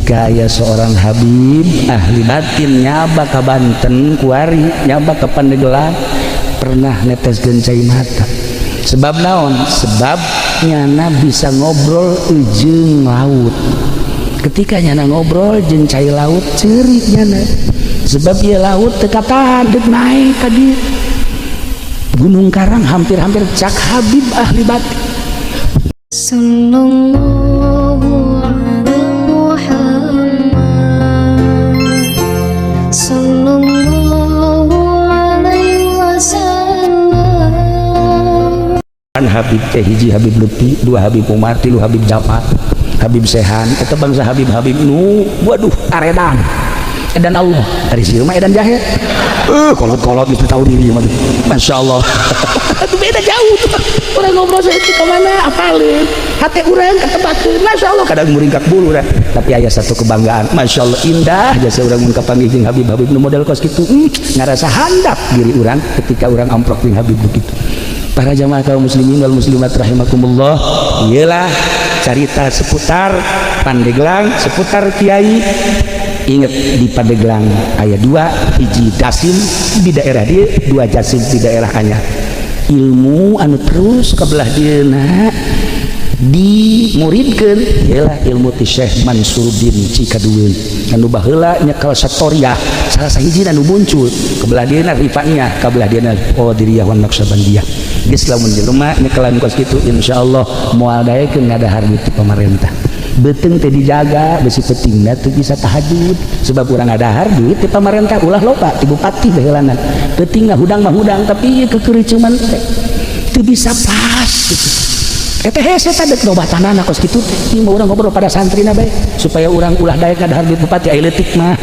ketika ya seorang Habib ahli batin nyaba ke Banten kuari nyaba ke Pandeglang pernah neteskeun cai mata sebab naon sebab nyana bisa ngobrol jeung laut ketika nyana ngobrol jeung cai laut ceurik nyana sebab ya laut teu katahan deuk naik ka dieu Gunung Karang hampir-hampir cak Habib ahli batin Sallallahu ala Muhammad Sallallahu alaihi wasallam. Habib teh hiji Habib Lutfi, dua Habib Umar, tilu Habib Jafar, Habib Sehan, eta bangsa Habib-habib nu waduh aredan. Edan Allah, dari sini mah edan jahe. Kolot-kolot gitu tahu diri mah. Masyaallah. Itu beda jauh tuh. Orang ngobrol saya itu kemana apalin. Hati urang ketebakeun. Masyaallah kadang muringkak bulu dah. Tapi aya satu kebanggaan. Masyaallah indah jasa urang mun kapanggih jeung Habib-habib nu model kos kitu. Ngarasa handap diri urang ketika urang amprok jeung Habib begitu. Para jamaah kaum muslimin wal muslimat rahimakumullah, iyalah cerita seputar Pandeglang, seputar Kiai. Ingat di Pandeglang ayat 2 hiji dasim di daerah dia, dua jasim di daerah anyar. Ilmu anu terus kebelah dieuna dimuridkeun ialah ilmu ti Syekh Mansuruddin Cikadueun anu baheula nyekel satoriah salah sahiji anu muncul kebelah dieuna rifaniyah kabelah dieuna qadiriyah wan naqsabandiyah geus lamun jelema nyekelan kos kitu insyaallah moal daekeun ngadahar di pemerintah beteng teh dijaga besi pentingna teu bisa tahajud sebab urang ngadahar duit ti pemerintah ulah loba ti bupati baheulanan pentingna hudang mah hudang tapi ieu kekereucuman teh teu bisa pas gitu. Eta hese teh nobatanana kos kitu teh mau urang ngobrol pada santrina bae supaya urang ulah daek ngadahar duit bupati aya leutik mah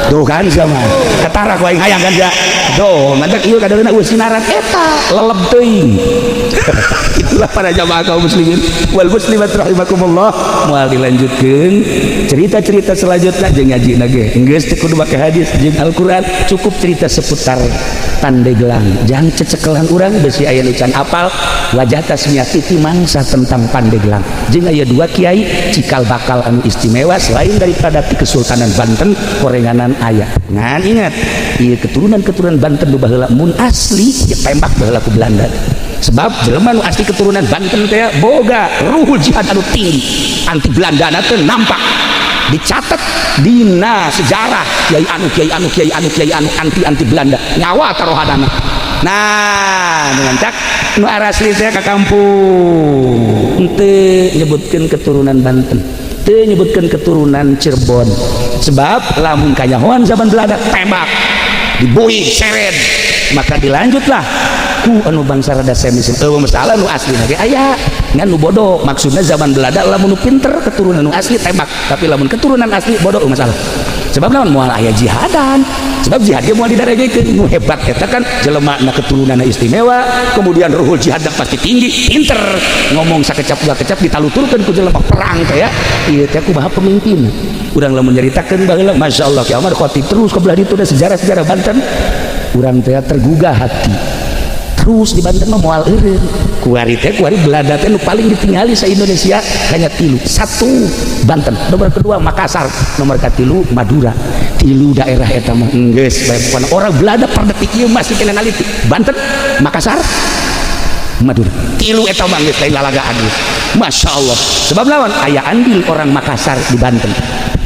tuh kan sama ketara ku aing hayang kan ja doh mantak ieu kadeureuna eueuh sinaran eta leleb teuing. Itulah para jamaah kaum muslimin wal muslimat rahimakumullah moal dilanjutkeun cerita-cerita selanjutnya jeung ngajina ge geus teu kudu make hadis jeung Al-Qur'an cukup cerita seputar Pandeglang jangan cecekelan urang besi aya nu can apal wajah tasmiyah titi mangsa tentang Pandeglang jeung aya dua kiai cikal bakal anu istimewa selain daripada ti Kesultanan Banten korenganan aya ngan ingat ieu keturunan-keturunan Banten nu baheula mun asli ya tembak baheula ku Belanda sebab jelema nu asli keturunan Banten teh boga ruhul jihad anu tinggi anti Belanda teh nampak dicatat dina sejarah kiai anu anti Belanda nyawa taruhanana nah dengan cak nu asli teh ka kampung henteu nyebutkeun keturunan Banten teu nyebutkeun keturunan Cirebon sebab lamun kanyahoan zaman Belanda tembak dibuih seret maka dilanjutlah ku anu bangsa rada semisin masalah nu asli ge aya ngan nu bodoh maksudnya zaman Belanda lamun nu pinter keturunan nu asli tembak tapi lamun keturunan asli bodoh masalah sebab naon moal aya jihadan sebab jihad ge moal didaregekeun nu hebat eta kan jelema na keturunanna istimewa kemudian ruhul jihadna pasti tinggi pinter ngomong sakecap dua kecap ditaluturkeun ku jelema perang teh ya ieu teh kumaha pemimpin urang lamun nyaritakeun baheula masyaallah kiamat khotib terus kebelah ditu da sejarah-sejarah Banten urang teh tergugah hati terus di Banten mah moal eureun kuari Belanda teh nu paling ditinggali sa Indonesia hanya tilu satu Banten nomor kedua Makassar nomor katilu Madura tilu daerah eta mah geus bae pokona orang Belanda per detik ieu masih kena naliti Banten Makassar Madura tilu eta mah geus lain lalagaan geus masyaallah sebab lawan aya andil orang Makassar di Banten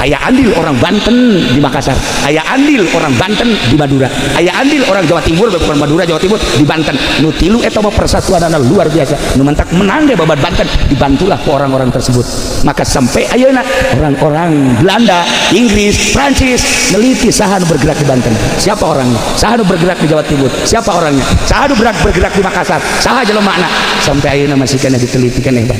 aya andil orang Banten di Makassar aya andil orang Banten di Madura aya andil orang Jawa Timur bukan Madura Jawa Timur di Banten nu tilu eta mah persatuanana luar biasa nu mantak menang deh babat Banten dibantulah ke orang-orang tersebut maka sampai ayeuna orang-orang Belanda Inggris Prancis neliti saha nu bergerak di Banten siapa orangnya saha nu bergerak di Jawa Timur siapa orangnya saha nu bergerak di Makassar saha jelemana sampai ayeuna masih kena diteliti keneh Bang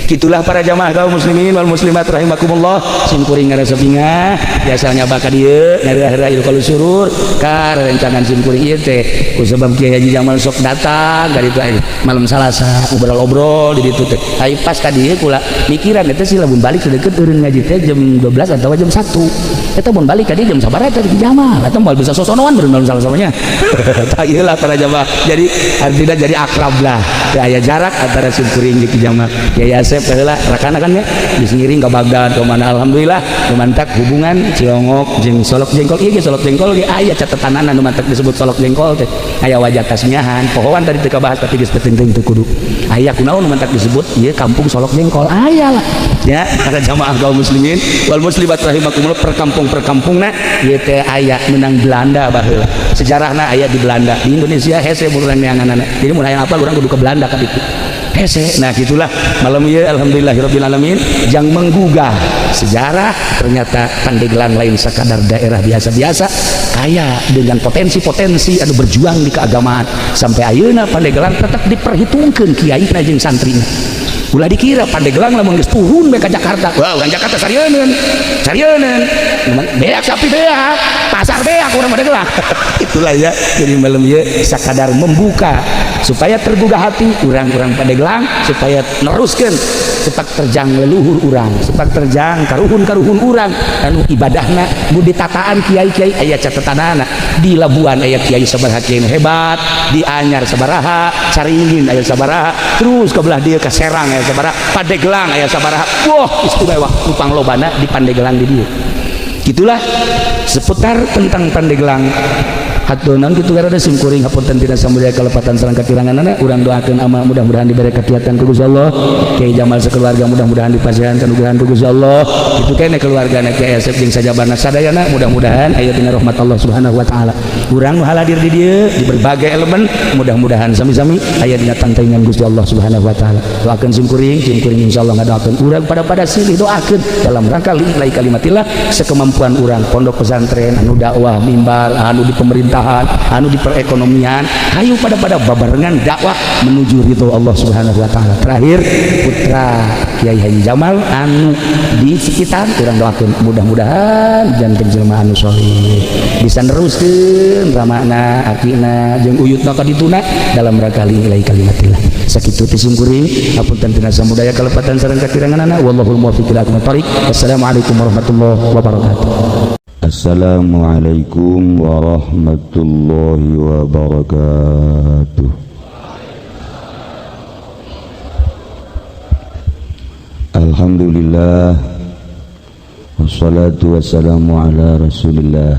gitulah para jamaah kaum muslimin wal muslimat rahimakumullah simkuring ngarasa bingah biasanya bakal dieu daerah itu kalau surur ka rencangan simkuring ieu teh ku sebab Kiai Haji Jamal sok datang dari itu malam Salasa ngobrol-obrol di ditu teh ai pas ka dieu kula mikiran eta sih lamun balik sedeket eureun ngaji teh jam 12 atau jam 1 eta mun balik ka dieu jam sabaraha teh di Jamal eta moal bisa sosonoan beureun malam Salasanya tah ieu lah para jamaah jadi artinya jadi akrab lah aya jarak antara simkuring jeung Jamal Kiai Asep heula rakana kan ya geus ngiring ka Baghdad ke mana alhamdulillah mantak hubungan Cilongok jeung Solok Jengkol. Ieu Solok Jengkol ge aya catetanana nu mantak disebut Solok Jengkol teh. Aya wajah tasmiahan, pohoan tadi teu kabahas tapi geus penting teu kudu. Aya kunaon nu mantak disebut ieu kampung Solok Jengkol. Aya lah. Ya, para jamaah kaum muslimin wal muslimat rahimakumullah, perkampung-perkampungna ieu teh aya menang Belanda baheula. Sejarahna aya di Belanda. Di Indonesia hese urang neanganana. Jadi mun hayang apal urang kudu ke Belanda ka ditu. Hese. Nah gitulah malam ieu alhamdulillahirabbil alamin jang menggugah sejarah. Ternyata Pandeglang lain sekadar daerah biasa-biasa, kaya dengan potensi-potensi anu berjuang di keagamaan. Sampai ayeuna Pandeglang tetap diperhitungkeun kiaina jeung santrina. Ulah dikira Pandeglang lamun geus turun be ka Jakarta. Wah, urang Jakarta sarieun. Beak sapi beak, pasar beak urang Pandeglang. Itulah ya. Jadi malam ieu sakadar membuka supaya tergugah hati urang-urang Pandeglang, supaya neruskeun sepak terjang leluhur urang, sepak terjang karuhun-karuhun urang anu ibadahna budi tataan kiai-kiai aya catatanana. Di Labuan aya kiai sabaraha kiai hebat, di Anyar sabaraha, Caringin aya sabaraha, terus ke belah dieu ka Serang aya sabaraha, Pandeglang aya sabaraha. Wah, istimewa upang lobana di Pandeglang di dieu. Gitulah seputar tentang Pandeglang. Hatunan kitu garada simkuring hapunten tina samudaya kalepatan sareng katiranganana. Urang doakeun ama mudah-mudahan diberi katiatan ku Gusti Allah. Kiai Jamal sakeluarga mudah-mudahan dipasihan kanugrahan ku Gusti Allah. Kitu keneh keluargana Kiai Asep jeung sajabana sadayana mudah-mudahan aya dina rahmat Allah Subhanahu wa taala. Urang nu hadir di dieu di berbagai elemen mudah-mudahan sami-sami aya dina tantaingan Gusti Allah Subhanahu wa taala. Doakeun simkuring insyaallah ngadoakeun urang pada silih doakeun dalam rangka lillahi kalimatillah sekemampuan urang pondok pesantren anu dakwah mimbar anu di pemerintah anu di perekonomian hayu pada babarengan dakwah menuju ridho Allah Subhanahu wa taala. Terakhir putra Kiai Haji Jamal anu di sekitar urang doakeun mudah-mudahan janten jelema anu saleh bisa neruskeun ramana akina jeung uyutna ka dituna dalam rangka lillahi kalimatillah. Sakitu ti simkuring hapunten tina samudaya kalepatan sareng katiranganana wallahul muwaffiq ila aqwamit thoriq. Wassalamualaikum warahmatullahi wabarakatuh. Assalamualaikum warahmatullahi wabarakatuh. Alhamdulillah wassalatu wassalamu ala rasulillah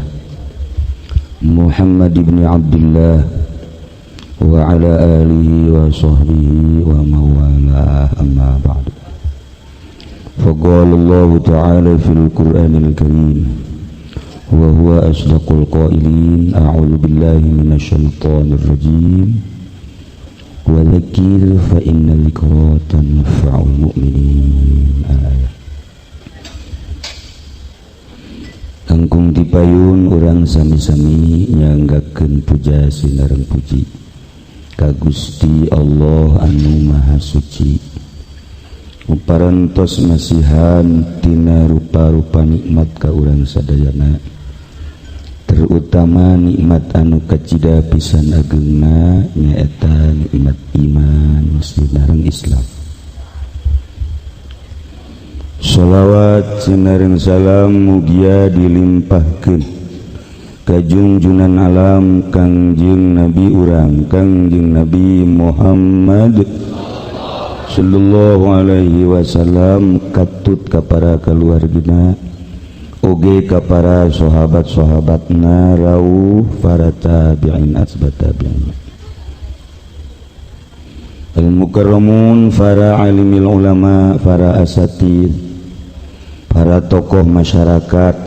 Muhammad ibn Abdullah wa ala alihi wa sahbihi wa mawala amma ba'du. Faqala Allah ta'ala fil Qur'anil Karim wa huwa asdaqul qailin a'udzu billahi minasyaitonir rajim wa dzakir fa inna dzikra tanfa'ul mu'minin. Ayat langkung dipayun urang sami-sami nyanggakeun puja sinareng puji ka Gusti Allah anu Maha Suci. Parantos masihan tina rupa-rupa nikmat ka urang sadayana, terutama nikmat anu kacida pisan ageungna nyaeta nikmat iman sinareng Islam. Shalawat sinareng salam mugia dilimpahkeun ka junjunan alam Kangjeng Nabi urang Kangjeng Nabi Muhammad sallallahu alaihi wasallam, katut ka para keluargina oge ka para sahabat-sahabatna rawuh para tabi'in asbat tabi'in al-mukarramun para alimil ulama para asatid para tokoh masyarakat,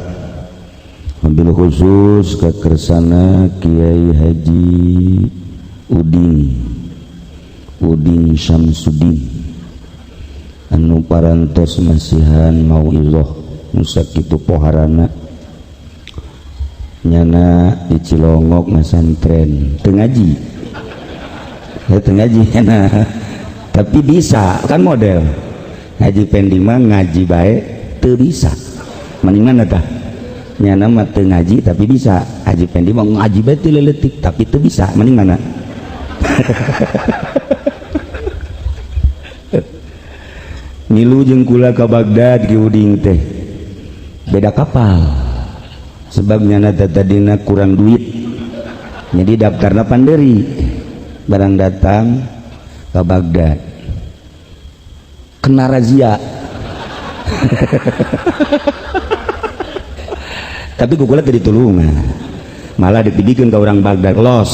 wabil khusus kekersana Kiai Haji Udin Syamsuddin anu parantos masihan mauizah nu sakitu poharana nyana di Cilongok ngasantren teu ngaji nyana tapi bisa kan model ngaji pending mah ngaji bae teu bisa mending mana tah nyana mah teu ngaji tapi bisa ngaji pending mah ngaji bae teu leutik tapi teu bisa mending mana milu jeung kula ka Baghdad ki uding teh beda kapal sebabnya tadina kurang duit jadi daftarna panderi barang datang ke Baghdad kena razia tapi kukula tadi tulungan malah dipidikeun ka urang Baghdad los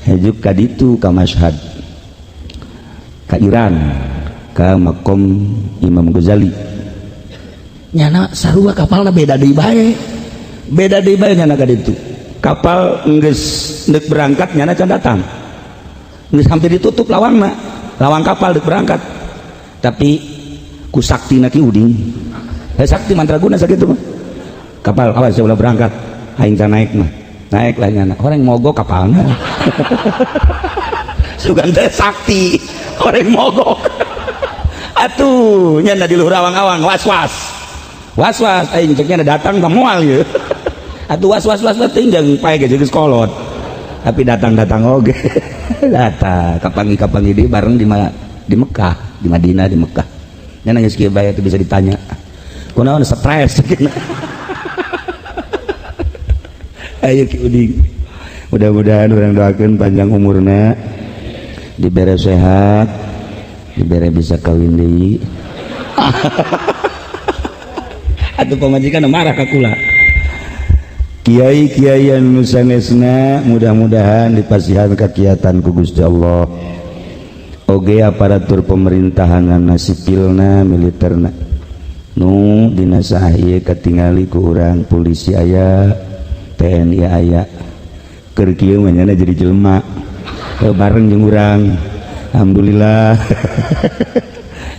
hajuk ka ditu ka Mashhad ka Iran ka makom Imam Ghazali nyana sarua kapalna beda deui bae nyana ka ditu kapal geus deuk berangkat nyana can datang geus hampir ditutup lawang kapal deuk berangkat tapi ku saktina ki uding sakti mantraguna sakitu kapal awas ulah berangkat aing can naik lah nyana orang mogok kapalna sugan teh sakti orang mogok atuh nyana di luhur awang-awang was aing ceknya datang ka moal ye atuh was teh jeung pae ge geus kolot tapi datang oge datang kapangi di bareng di Mekah di Madinah di Mekah nyana geus kieu bae teh bisa ditanya kunaon stres ayo ki uding mudah-mudahan orang doakeun panjang umurna dibere sehat dibere bisa kawin deui atuh pamajikan marah ka kula kiai anu sanesna mudah-mudahan dipasihan kakiatan ku Gusti Allah oge aparatur pemerintahan sipilna militerna nu dina saha katingali ku urang polisi aya TNI aya keur kieu nyana jadi jelema bareng jeung urang alhamdulillah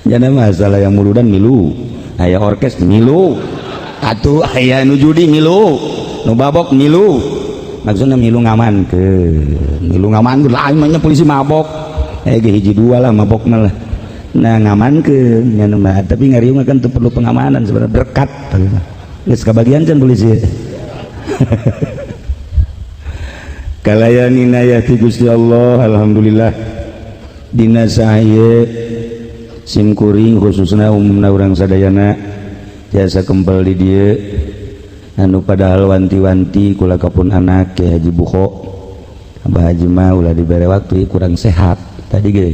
nyana masalah yang muludan milu aya orkes milu atuh aya nu judi milu nu babok milu maksudna milu ngamankeun lain mah polisi mabok ge hiji dua lah mabok mah lah nah ngamankeun nya mah tapi ngariung kan teu perlu pengamanan sebenarnya berkat geus kabagian can polisi kalayani nayati Gusti Allah alhamdulillah dina sahaye simkuring khususna umumna urang sadayana jasa kempel di dieu anu padahal wanti-wanti kula kapun anak ke Haji Bukho Abah Haji mah ulah dibere waktu kurang sehat tadi ge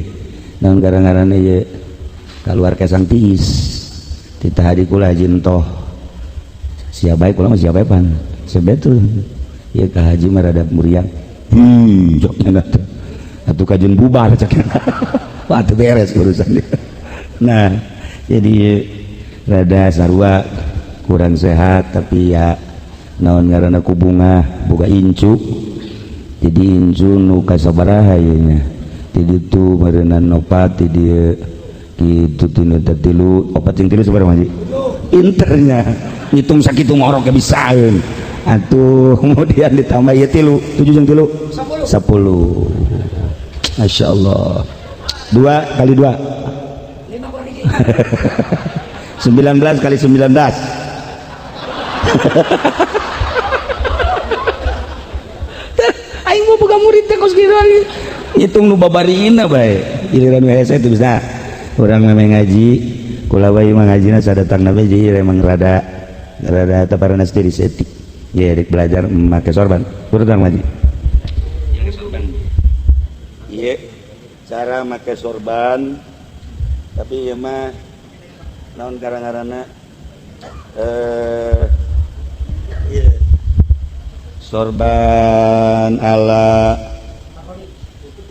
naon garang-garana ye kaluar kesang tiis ditahadi kula Haji entoh sia bae kula mah sia bae pan sebetul ya ka haji mah rada muriang joknya atuh kajen bubar cek wah teu beres urusan dia nah jadi rada sarua kurang sehat tapi ya naon ngaranna ku bunga boga incu jadi incu nu kasabaraha ieu nya ti ditu meureunna opat ti dieu kitu tina tilu opat jeung tilu sabaraha Haji internya ngitung sakitu ngorok bisaeun atuh kemudian ditambah ya 3 7 jeung 3 10 Masya Allah 2 kali 2 19 kali 19 aing mau boga murid teh kos kieu ngitung nu babariina bae giliran WS itu bisa urang memang ngaji kula bae mah ngajina sadatangna bae jadi emang rada taparana stiri setik ya rek belajar make sorban urang ngaji iya cara make sorban tapi ya mah naon garang-garana iya sorban ala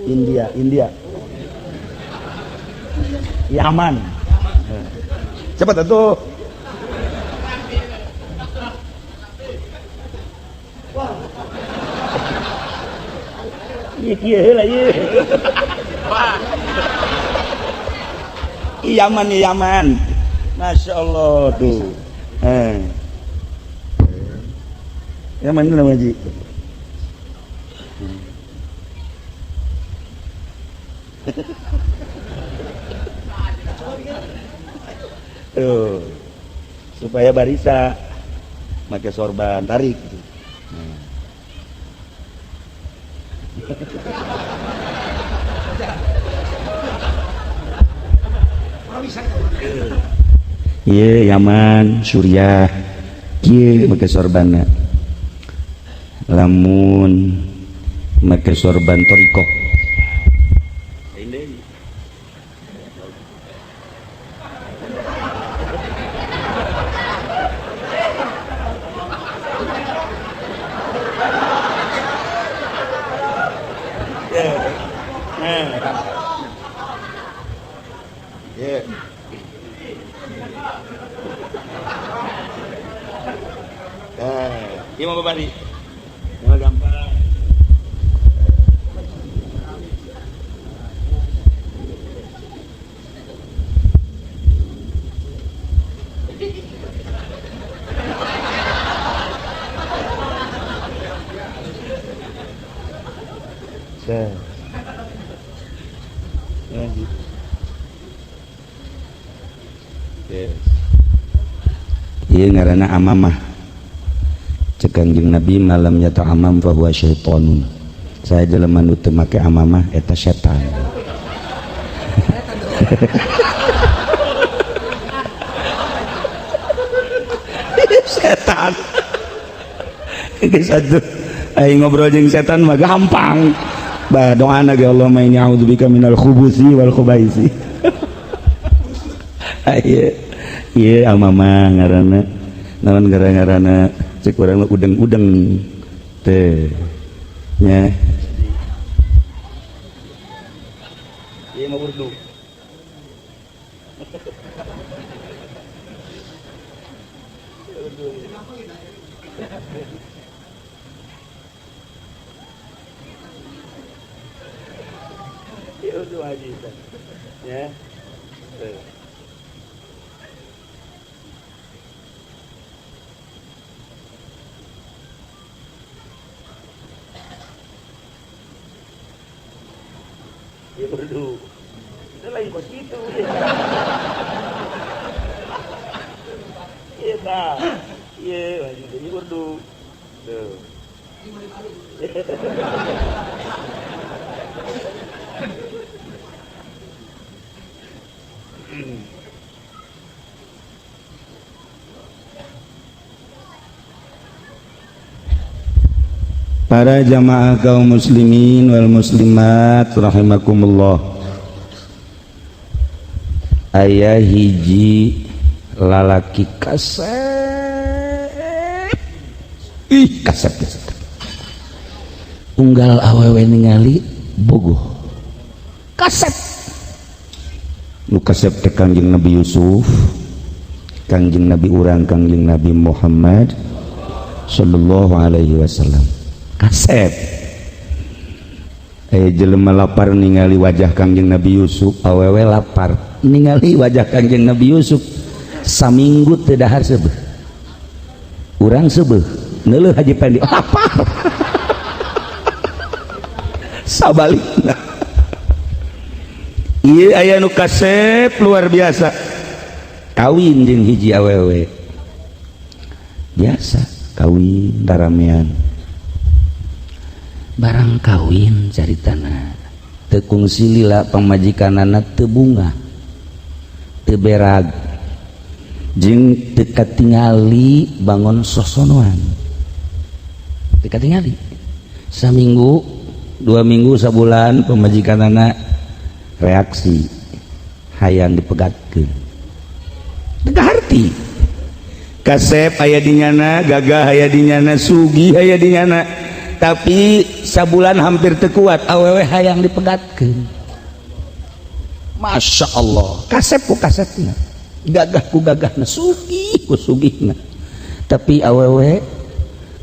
India Yaman cepat atuh kieu heula ieu Yaman Masya Allah tuh Yaman itu nama Haji tuh supaya barisa pakai sorban tarik gitu. Iya Yaman Suriah kieu make sorbanna lamun make sorban torikoh Ya. Iya mau babari. Mau gampang. Iya ngaranna amamah cek Kangjeng Nabi malam nyata amam fahuwa syaitonun. Saya jelema nu teu make amamah eta setan. Setan geus atuh aing ngobrol jeung setan mah gampang. Bah doana ge Allahumma inni a'udzubika minal khubuthi wal khubaisi. Ieu ieu amamah ngaranna naon ngaranna cek urang mah udeng-udeng teh nya. Ieu mah urdu. Urdu haji ya. Ya urdu. Itu lain kos gitu. Iya dah. Iya, ini urdu. Tuh. Para jamaah kaum muslimin wal muslimat rahimakumullah. Aya hiji lalaki kasep. Kasep. Unggal awewe ningali bogoh. Kasep. Nu kasep teh Kangjeng Nabi Yusuf, Kangjeng Nabi urang Kangjeng Nabi Muhammad sallallahu alaihi wasallam. Kasep jelema lapar ningali wajah Kangjeng Nabi Yusuf, awewe lapar ningali wajah Kangjeng Nabi Yusuf saminggu teu dahar seubeuh. Urang seubeuh neuleuh Haji Pendi lapar. Sabalikna ieu aya nu kasep luar biasa kawin jeung hiji awewe biasa kawin daramean barang kawin caritana teu kungsi lila pamajikanana teu bunga teu berag jeung teu katingali bangun sosonoan teu katingali saminggu 2 minggu sabulan pamajikanana reaksi hayang dipegatkeun teu harti kasep aya dinyana gagah aya dinyana sugih aya dinyana tapi sabulan hampir teu kuat awewe hayang dipegatkeun. Masya Allah kasep ku kasepna gagah ku gagahna sugih ku sugihna tapi awewe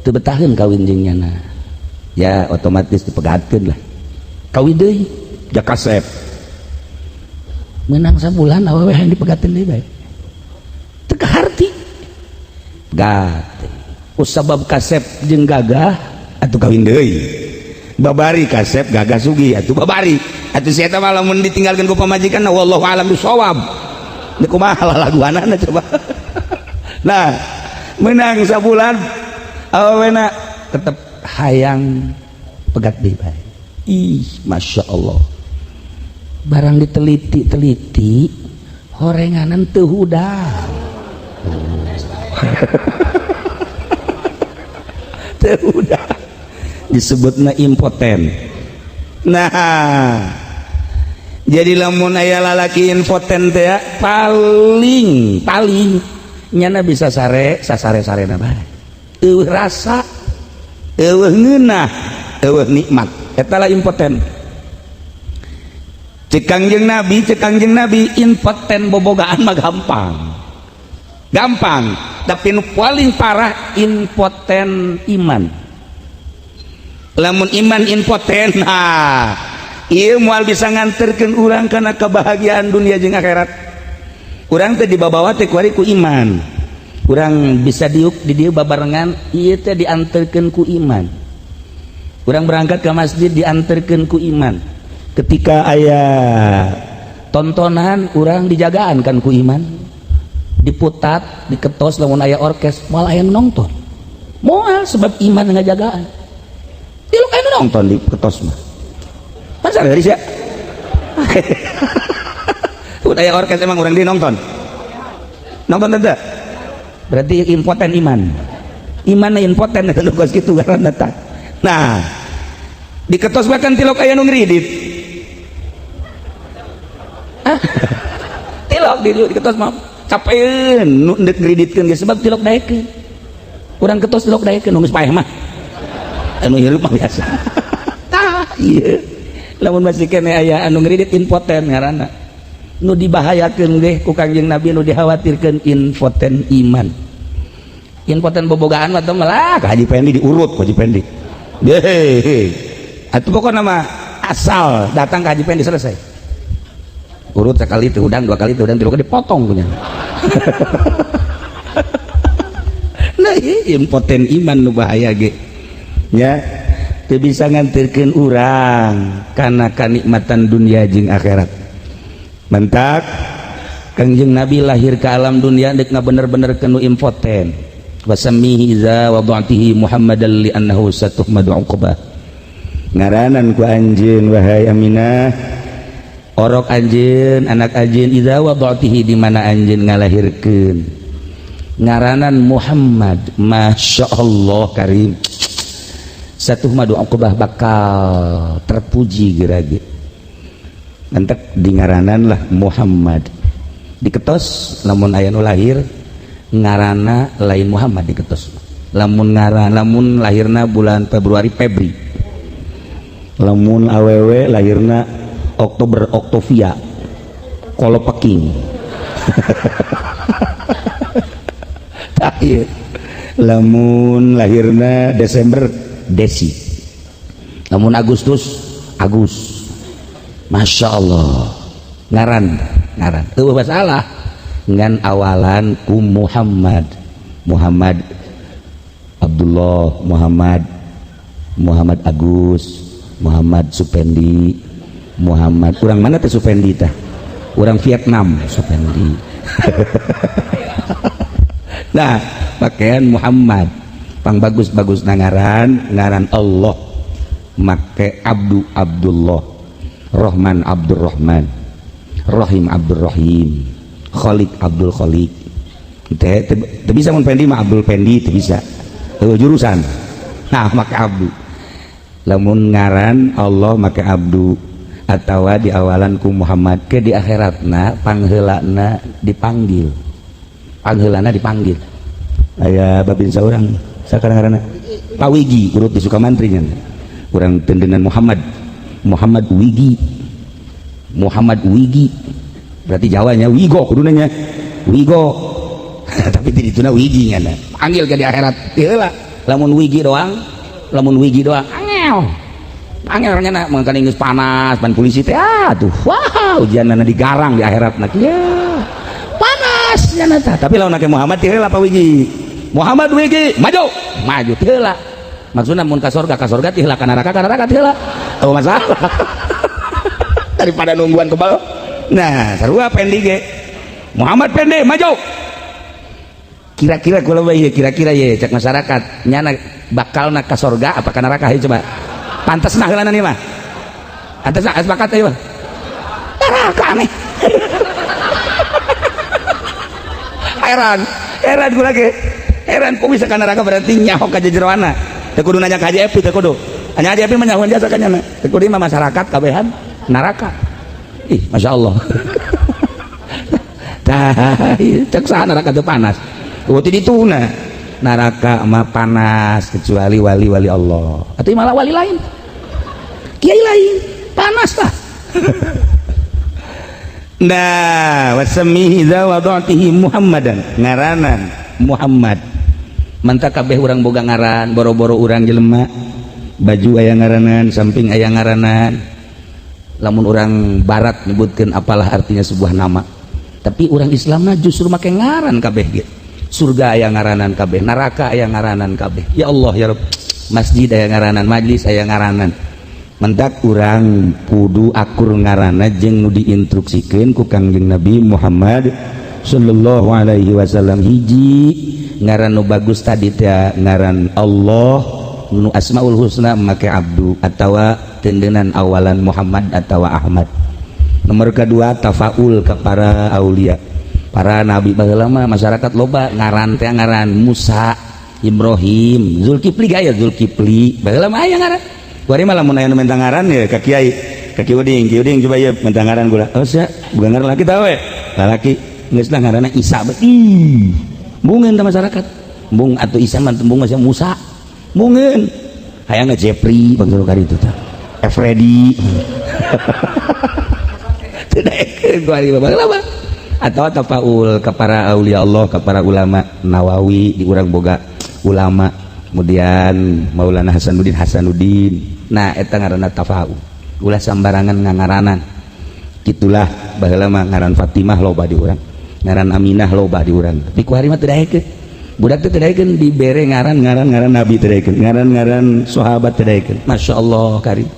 teu betaheun kawin jeung nyana ya otomatis dipegatkeun lah kawin deui ja kasep menang sabulan awewe hayang dipegatkeun deui bae teu kaharti gat usabab kasep jeung gagah atuh kawin deui babari kasep gagah sugih atuh babari atuh sia eta mah lamun ditinggalkeun ku pamajikanna wallahu a'lam bishawab teu kumaha lalaguanana coba. Nah menang sabulan awewena tetep hayang pegat deui bae. Ih masya Allah barang diteliti horenganan teu hudang. Teu hudang disebutna impoten. Nah jadi lamun aya lalaki impoten teh paling nyana bisa sasare-sarena bae eueuh rasa eueuh ngeunah eueuh nikmat eta lah impoten. cek Kangjeng Nabi impoten bobogaan mah gampang tapi nu paling parah impoten iman. Lamun iman impoten ieu moal bisa nganterkeun urang kana kebahagiaan dunia jeung akhirat. Urang teh dibawa teh kuari ku iman, urang bisa diuk di dieu babarengan ieu teh dianterkeun ku iman. Urang berangkat ke masjid dianterkeun ku iman. Ketika aya tontonan urang dijagaan kan ku iman, diputat diketos lamun aya orkes moal aya nonton moal sebab iman ngajagaan tiluk aya nonton diketos mah masa dari sia udah aya orkes emang urang di nonton teh berarti impoten imanna impoten eta nu geus kitu ngaranna tah. Nah diketos bahkan tiluk aya nu ngridit tilok diketos mah capeun nu ndek ngriditkeun ge sebab tilok daekeun urang ketos tilok daekeun nu geus paeh mah anu hirup mah biasa tah ieu lamun masih kene aya anu ngridit impoten ngaranna nu dibahayakeun ge ku Kangjeng Nabi nu dikhawatirkeun impoten iman. Impoten bobogaan mah teh malah ka Haji Pendi diurut ku Haji Pendi atuh pokona mah asal datang ka Haji Pendi selesai urut sekali itu udang, dua kali itu udang, tiga kali dipotong punya. Nah impoten iman nu bahaya ge ya teu bisa nganterkeun urang kana kanikmatan dunia jeung akhirat. Mentak Kangjeng Nabi lahir ke alam dunia dek bener-bener kenu impoten. Wasamihi za wada'tihi Muhammadan li annahu satuhmadu uqbah. Ngaranan ku anjeun wahai Aminah orok anjeun anak anjeun idza wada'tihi di mana anjeun ngalahirkeun ngaranan Muhammad masyaallah karim satuhmadu uqbah bakal terpuji gerage entek di ngaranan lah Muhammad diketos lamun aya nu lahir ngaranna lain Muhammad diketos lamun lahirna bulan Februari Febri lamun awewe lahirna Oktober Oktovia kalau peking lamun lahirna Desember Desi lamun Agustus Agus Masya Allah ngaran tuh masalah ngan awalan ku Muhammad Abdullah Muhammad Agus Muhammad Supendi Muhammad urang mana teh Supendi tah urang Vietnam Supendi nah pakaian Muhammad pang bagus ngaran Allah make Abdullah Rahman Abdurrahman Rahim Abdurrahim Khalik Abdul Khalik teh bisa mun Pendi mah Abdul Pendi teu bisa jurusan nah make Abdu lamun ngaran Allah make Abdu atawa di awalan ku Muhammad ke di akhiratna pangheulana dipanggil aya babin saurang sakarang ngaranna Pak Wigi urut di Sukamantri nya urang tendenan Muhammad Wigi berarti Jawanya Wigo kudunanya Wigo tapi di dituna Wigi nya panggil ke di akhirat heula lamun Wigi doang angel nya mangkana geus panas pan polisi teh aduh wah ujianna digarang di akhirat na ya panas nya tah tapi lamun ke Muhammad teh heula Pak Wigi Muhammad Wigi maju teh heula maksudna mun ka sorga teh heula ka neraka teh heula oh masalah daripada nungguan kebal nah sarua Pendi ge Muhammad Pendi maju kira-kira kula bae kira-kira ye cek masyarakat nyana bakalna ka sorga apa ka neraka hayu coba pantasna heulana nih mah pantasna sepakat ieu mah neraka aneh heran gua lagi heran kok bisa ka neraka berarti nyaho ka jejeroana teu kudu nanya ka Haji Epi teu kudu hanya Haji Epi mah nyahoan jasa ka nyana teu kudu mah masyarakat kabehan neraka ih Masya Allah tah cek saha neraka teu panas teu dituna neraka mah panas kecuali wali-wali Allah atau malah wali lain kiai lain panas lah nah wasamihi zawadatihi Muhammadan ngaranan Muhammad mantap kabeh urang boga ngaran boro-boro urang jelema baju aya ngaranan samping aya ngaranan lamun orang barat nyebutkan apalah artinya sebuah nama tapi orang Islam justru make ngaran kabeh gitu surga aya ngaranan kabeh neraka aya ngaranan kabeh ya Allah ya Rabb masjid aya ngaranan majlis aya ngaranan mentak urang kudu akur ngaranna jeung nu diinstruksikeun ku Kangjeng Nabi Muhammad sallallahu alaihi wasallam hiji ngaran nu bagus tadi teh ngaran Allah nu asmaul husna make abdu atawa tendenan awalan Muhammad atawa Ahmad. Nomor kedua tafaul ke para aulia para nabi baheula mah masyarakat loba ngaran teh ngaran Musa Ibrahim Zulkifli gaya Zulkifli baheula mah aya ngaran kuari mah lamun aya nu minta ngaran ya ka kiai ka Ki Uding coba ye minta ngaran gula oh sia bukan ngaran laki tah we lalaki geus lah ngaranna Isa beuh bungeun teh masyarakat bung atuh Isa mah bung sia Musa bungeun hayangna Jeffrey bangsa kari itu teh Freddy atau tafaul ke para aulia Allah ke para ulama Nawawi di urang boga ulama kemudian Maulana Hasanuddin nah eta ngaranna tafaul ulah sambarangan ngangaranan gitulah baheula mah ngaran Fatimah loba di urang ngaran Aminah loba di urang tapi ku hari mah teu daekeun budak teh teu daekeun dibere ngaran nabi teu daekeun ngaran sahabat teu daekeun masyaallah karim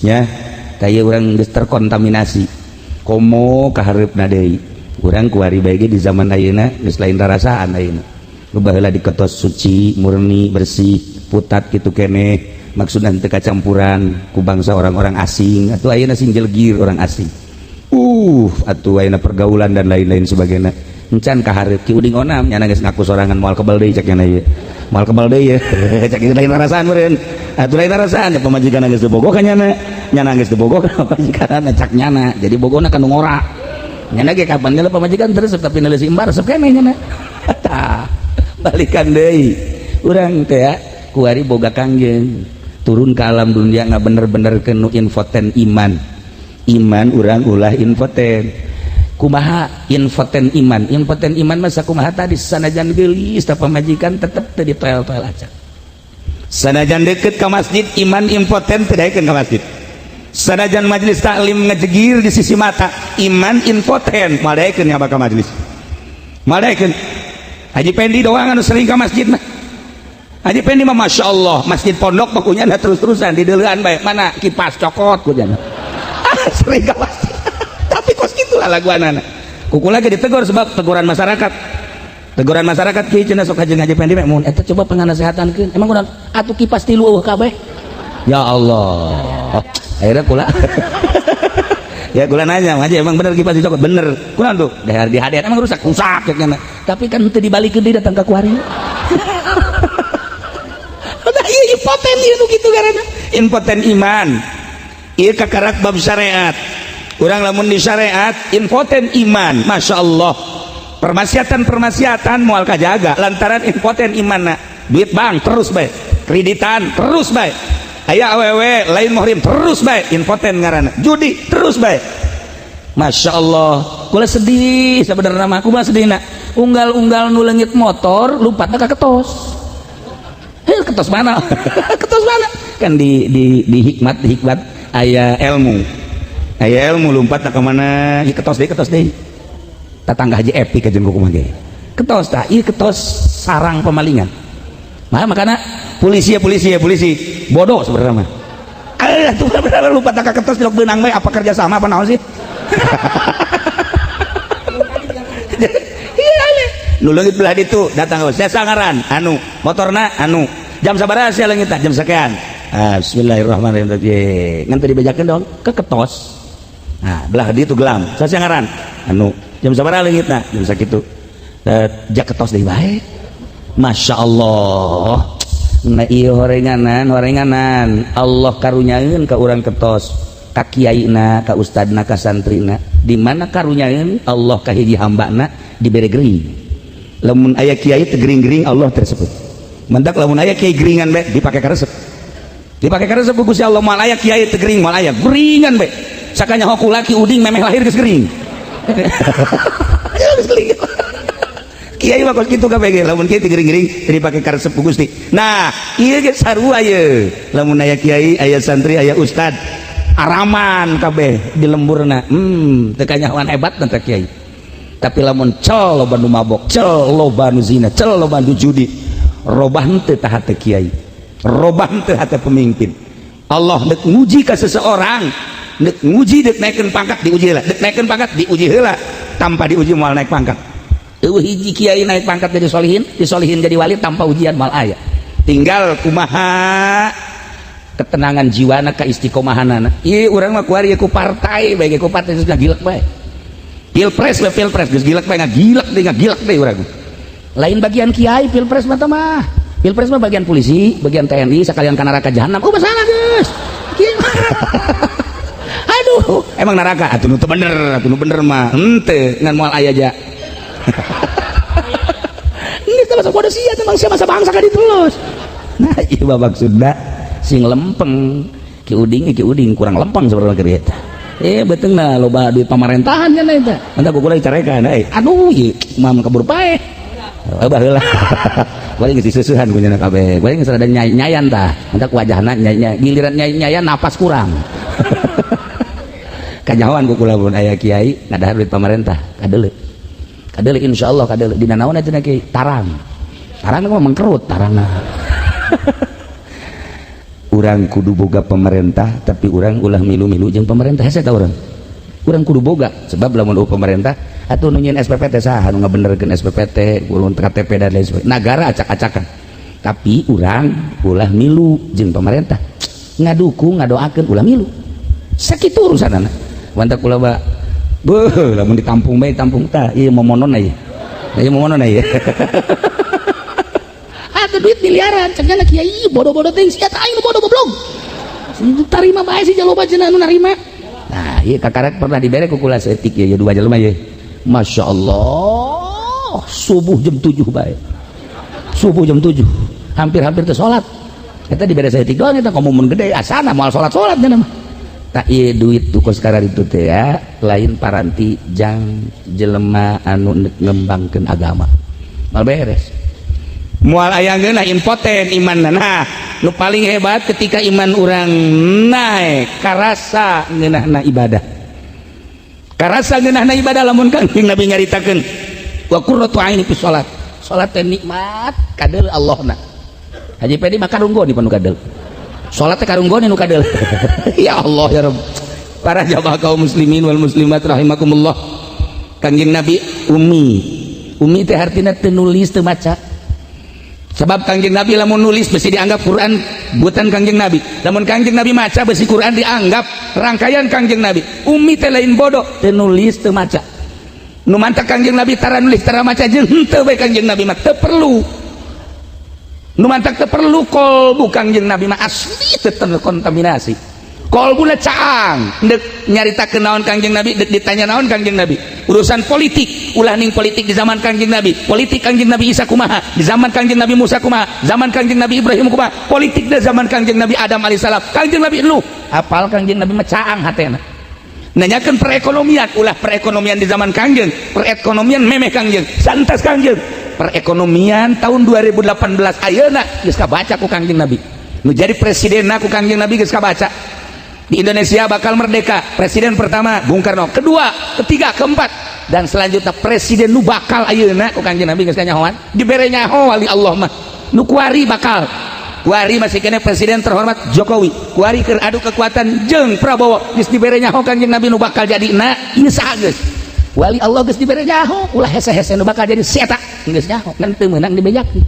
nya kaya urang geus terkontaminasi komo kahareupna deui urang kuari bae di zaman ayeuna geus lain rasaan ayeuna nu baheula diketos suci murni bersih putat kitu keneh maksudna teu kacampuran ku bangsa orang-orang asing atuh ayeuna sing jelgir orang asing atuh ayeuna pergaulan dan lain-lain sebagainya encan kahareup Ki Uding onam nya geus ngaku sorangan moal kebal deui cek nya ieu moal kebal deui cek lain rasaan meureun atuh lain rasaan pamajikan geus teu bogoh ka nyana geus teu bogoh ka pamajikan cak nyana jadi bogona kanu ngora nyana ge kapan geus pamajikan terus tapi neuleuh imbar resep keneh nyana tah balikan deui urang teh ya kuari boga kangjeng turun ke alam dunia nggak bener-bener kenu infoten iman urang ulah infoten kumaha infoten iman masa kumaha tadi sanajan geulis ta pamajikan tetep teu dipel-pel aja sanajan deket ke masjid iman impoten teu daekeun ka masjid sanajan majelis taklim ngejegir di sisi mata iman impoten moal daekeun nya ka majelis moal daekeun Haji Pendi doang anu sering ke masjid mah Haji Pendi mah Masya Allah masjid pondok bakunya ada terus-terusan di deulean bae mana kipas cokot ku jana sering ke masjid tapi kos gitulah laguanana kuku lagi ditegur sebab teguran masyarakat kieu cenah sok Haji Pendi mah mun eta coba panganasehatankeun emang kunaon atuh kipas tilu eueuh kabeh ya Allah akhirnya kula ya kula nanya Haji emang bener kipas dicokot bener kunaon tuh di hadir emang rusak ya kana tapi kan teu dibalikeun deui datang ka kuari udah ieu impoten ieu nu kitu garana impoten iman ieu kakarak bab syariat urang lamun di syariat impoten iman Masya Allah permaksiatan moal kajaga lantaran impoten imanna duit bank terus bae kreditan terus bae aya awewe lain muhrim terus bae impoten ngaranna judi terus bae Masya Allah kula sedih sebenarnya mah aku mah sedihna unggal-unggal nu leungit motor lumpatna ka ketos ketos mana ketos mana kan di hikmat aya ilmu lompat tak kemana ketos deh tetangga Haji Epi ke jeung kumaha ge ketos tah ieu ketos sarang pemalingan makana polisi bodoh sebenarnya mah tuh bener lompat tak ketos dilok beunang bae apa kerja sama apa naon sih nu leungit belah ditu datang saya sangaran anu motorna anu jam sabaraha sia leungitna jam sakean bismillahirrahmanirrahim ngan teu dibejakeun dong ke ketos nah belah ditu gelam saya sangaran anu jam sabaraha leungitna jam sakitu jak ketos deui bae Masya Allah nah ieu horenganan Allah karunyaeun ka urang ketos ka kiaina ka ustadna ka santrina di mana karunyaeun Allah ka hiji hambana dibere gering lamun aya kiai teu gering-gering Allah tersebut mentak lamun aya kiai geringan bae dipake karesep ku Gusti Allah moal aya kiai teu gering moal aya geringan bae sakanya hoku laki uding memeh lahir geus gering Kiai mah kos kitu kabeh ge lamun kieu gering-gering teu dipake karesep ku Gusti. Nah, ieu ge sarua ye. Lamun aya kiai, aya santri, aya ustad, araman kabeh di lemburna. Teu kanyahoan hebat teh kiai. Tapi lamun cel loba nu mabok, cel loba nu zina, cel loba nu judi, robah teu tah hate kiai. Robah teu hate pemimpin. Allah deuk nguji ka seseorang, deuk nguji deuk naikeun pangkat diuji heula, deuk naikeun pangkat diuji heula, tanpa diuji moal naik pangkat. Hiji kiai naik pangkat jadi solihin jadi wali tanpa ujian mal aya. Tinggal kumaha ketenangan jiwana ka istiqomahanana. Ieu urang mah kuari ku partai bae ku partai geus ngagilek bae. Pilpres geus gilek bae ngagilek deui urang. Lain bagian kiai pilpres mah. Pilpres mah bagian polisi, bagian TNI sakalian ka neraka jahanam. Oh masalah geus. Aduh, emang neraka atuh nu teu bener mah. Henteu ngan moal aya aja. Ini masa bodoh sia teh masa bangsa ka ditulus. Nah, ieu babak Sunda sing lempeng ki uding kurang lempeng sabarang keur eta. Beteungna loba duit pamerintahan cenah eta. Anta kukulah dicarekan aduh ieu mam kabur pae. Baheula. Balik geus disusuhan ku nya kabeh. Balik geus ada nyayan tah. Anta ku wajahna nyai giliran nyayan napas kurang. Kanyahoan kukulah mun aya kiai ngadahar duit pamarentah kadeuleu. Kadeuleu insyaallah kadeuleu dina naon eta kiai tarang mah mengkerut tarangna. Urang kudu boga pemerintah tapi urang ulah milu-milu jeung pemerintah hese ta urang kudu boga sebab lamun pemerintah atuh nu nyieun SPP teh saha nu ngabenerkeun SPP urang KTP dan lain sebagainya nagara acak-acakan tapi urang ulah milu jeung pemerintah ngadukung ngadoakeun ulah milu sakitu urusanana wanta kula ba beuh lamun ditampung bae tampung tah ieu momonon aya ada duit miliaran cenah kiai bodoh-bodoh teh sia teh aing bodoh goblok tarima bae si jaloba cenah anu narima. Nah ieu kakarek pernah dibere ku kula seetik ya dua jelema ye masyaallah subuh jam 7 bae subuh jam 7 hampir teh salat eta dibere seetik doang eta komumun gede asana moal salat cenah mah. Tak iya duit tuh sekarang itu teh ya lain paranti jang jelema anu ngembangkeun agama mal beres moal aya geunah impoten imanna. Nah nu paling hebat ketika iman urang naik karasa ngeunahna ibadah lamun Kangjeng Nabi nyaritakeun wa qurratu aini fi salat teh nikmat kadeul Allahna. Haji Pedi mah karunggon di panu kadeul salat teh karunggon nu kadeul. Ya Allah ya Rabb. Para jamaah kaum muslimin wal muslimat rahimakumullah. Kangjeng Nabi umi teh artina teu nulis teu maca. Sebab Kangjeng Nabi lamun nulis besi dianggap Quran buatan Kangjeng Nabi. Lamun Kangjeng Nabi maca besi Quran dianggap rangkaian Kangjeng Nabi. Umi teh lain bodoh teu nulis teu maca. Nu mantak Kangjeng Nabi tara nulis tara maca jeung henteu bae Kangjeng Nabi mah teu perlu. Nu mantak teu perlu kolbu Kangjeng Nabi mah asli teu terkontaminasi. Kolbuna caang deuk nyaritakeun naon Kangjeng Nabi deuk ditanya naon Kangjeng Nabi. Urusan politik ulah ning politik di zaman Kangjeng Nabi. Politik Kangjeng Nabi Isa kumaha? Di zaman Kangjeng Nabi Musa kumaha? Zaman Kangjeng Nabi Ibrahim kumaha? Politik di zaman Kangjeng Nabi Adam alaihissalam. Kangjeng Nabi Nuh hafal Kangjeng Nabi mah caang hatena. Nanyakeun perekonomian ulah perekonomian di zaman Kangjeng, perekonomian memeh Kangjeng, santas Kangjeng. Perekonomian tahun 2018 ayeuna geus kabaca ku Kangjeng Nabi. Nu jadi presidenna ku Kangjeng Nabi geus kabaca. Di Indonesia bakal merdeka. Presiden pertama Bung Karno, kedua, ketiga, keempat dan selanjutnya presiden nu bakal ayeuna ku Kangjeng Nabi geus kanyahoan. Dibere nyaho wali Allah mah. Nu kuari bakal. Kuari masih kena presiden terhormat Jokowi. Kuari keur adu kekuatan jeung Prabowo. Geus dibere nyaho Kangjeng Nabi nu bakal jadina ieu saha geus. Wali Allah geus dibere nyaho ulah hese-hese nu bakal jadi si eta geus nyaho ngan teu meunang dibejakeun.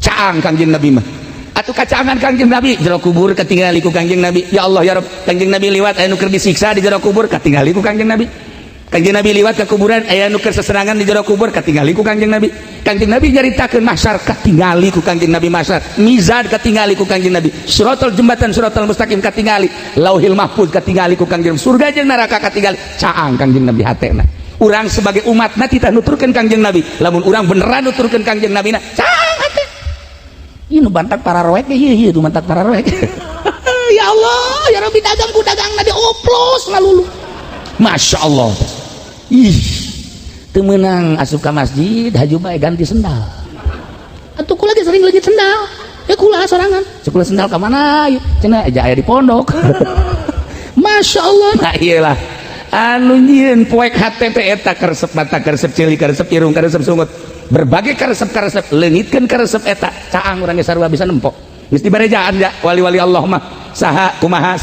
Caang Kangjeng Nabi mah. Atuh kacangan Kangjeng Nabi jero kubur katingali ku Kangjeng Nabi. Ya Allah ya Rabb, Kangjeng Nabi liwat aya nu keur disiksa di jero kubur katingali ku Kangjeng Nabi. Kangjeng Nabi liwat ke kuburan aya nu keur seserangan di jero kubur katingali ku Kangjeng Nabi. Kangjeng Nabi nyaritakeun mahsyar katingali ku Kangjeng Nabi mahsyar. Mizan katingali ku Kangjeng Nabi. Suratul jembatan suratul mustaqim katingali. Lauhil mahfuz katingali ku Kangjeng Nabi. Surga jeung neraka katingali. Caang Kangjeng Nabi hatena. Urang sebagai umatna titah nuturkeun Kangjeng Nabi. Lamun urang beneran nuturkeun Kangjeng Nabi na caang hate. Ieu nu bantak para roek ge ieu tu bantak para roek. Ya Allah, ya Rabbi dagang ku dagangna dioplos ngalulu. Masya Allah. ih teu meunang asup ka masjid haju bae ganti sendal atuh kula lagi sering lagi sendal ya kula sorangan kula sendal ka mana cenah aja aya di pondok Masya Allah nah iyalah anu nyieun poek hate teh eta karesep mata karesep cili karesep irung karesep sungut berbagai karesep leungitkeun karesep eta caang urang ge sarua bisa nempok geus dibarejaan ya wali-wali Allah mah saha kumaha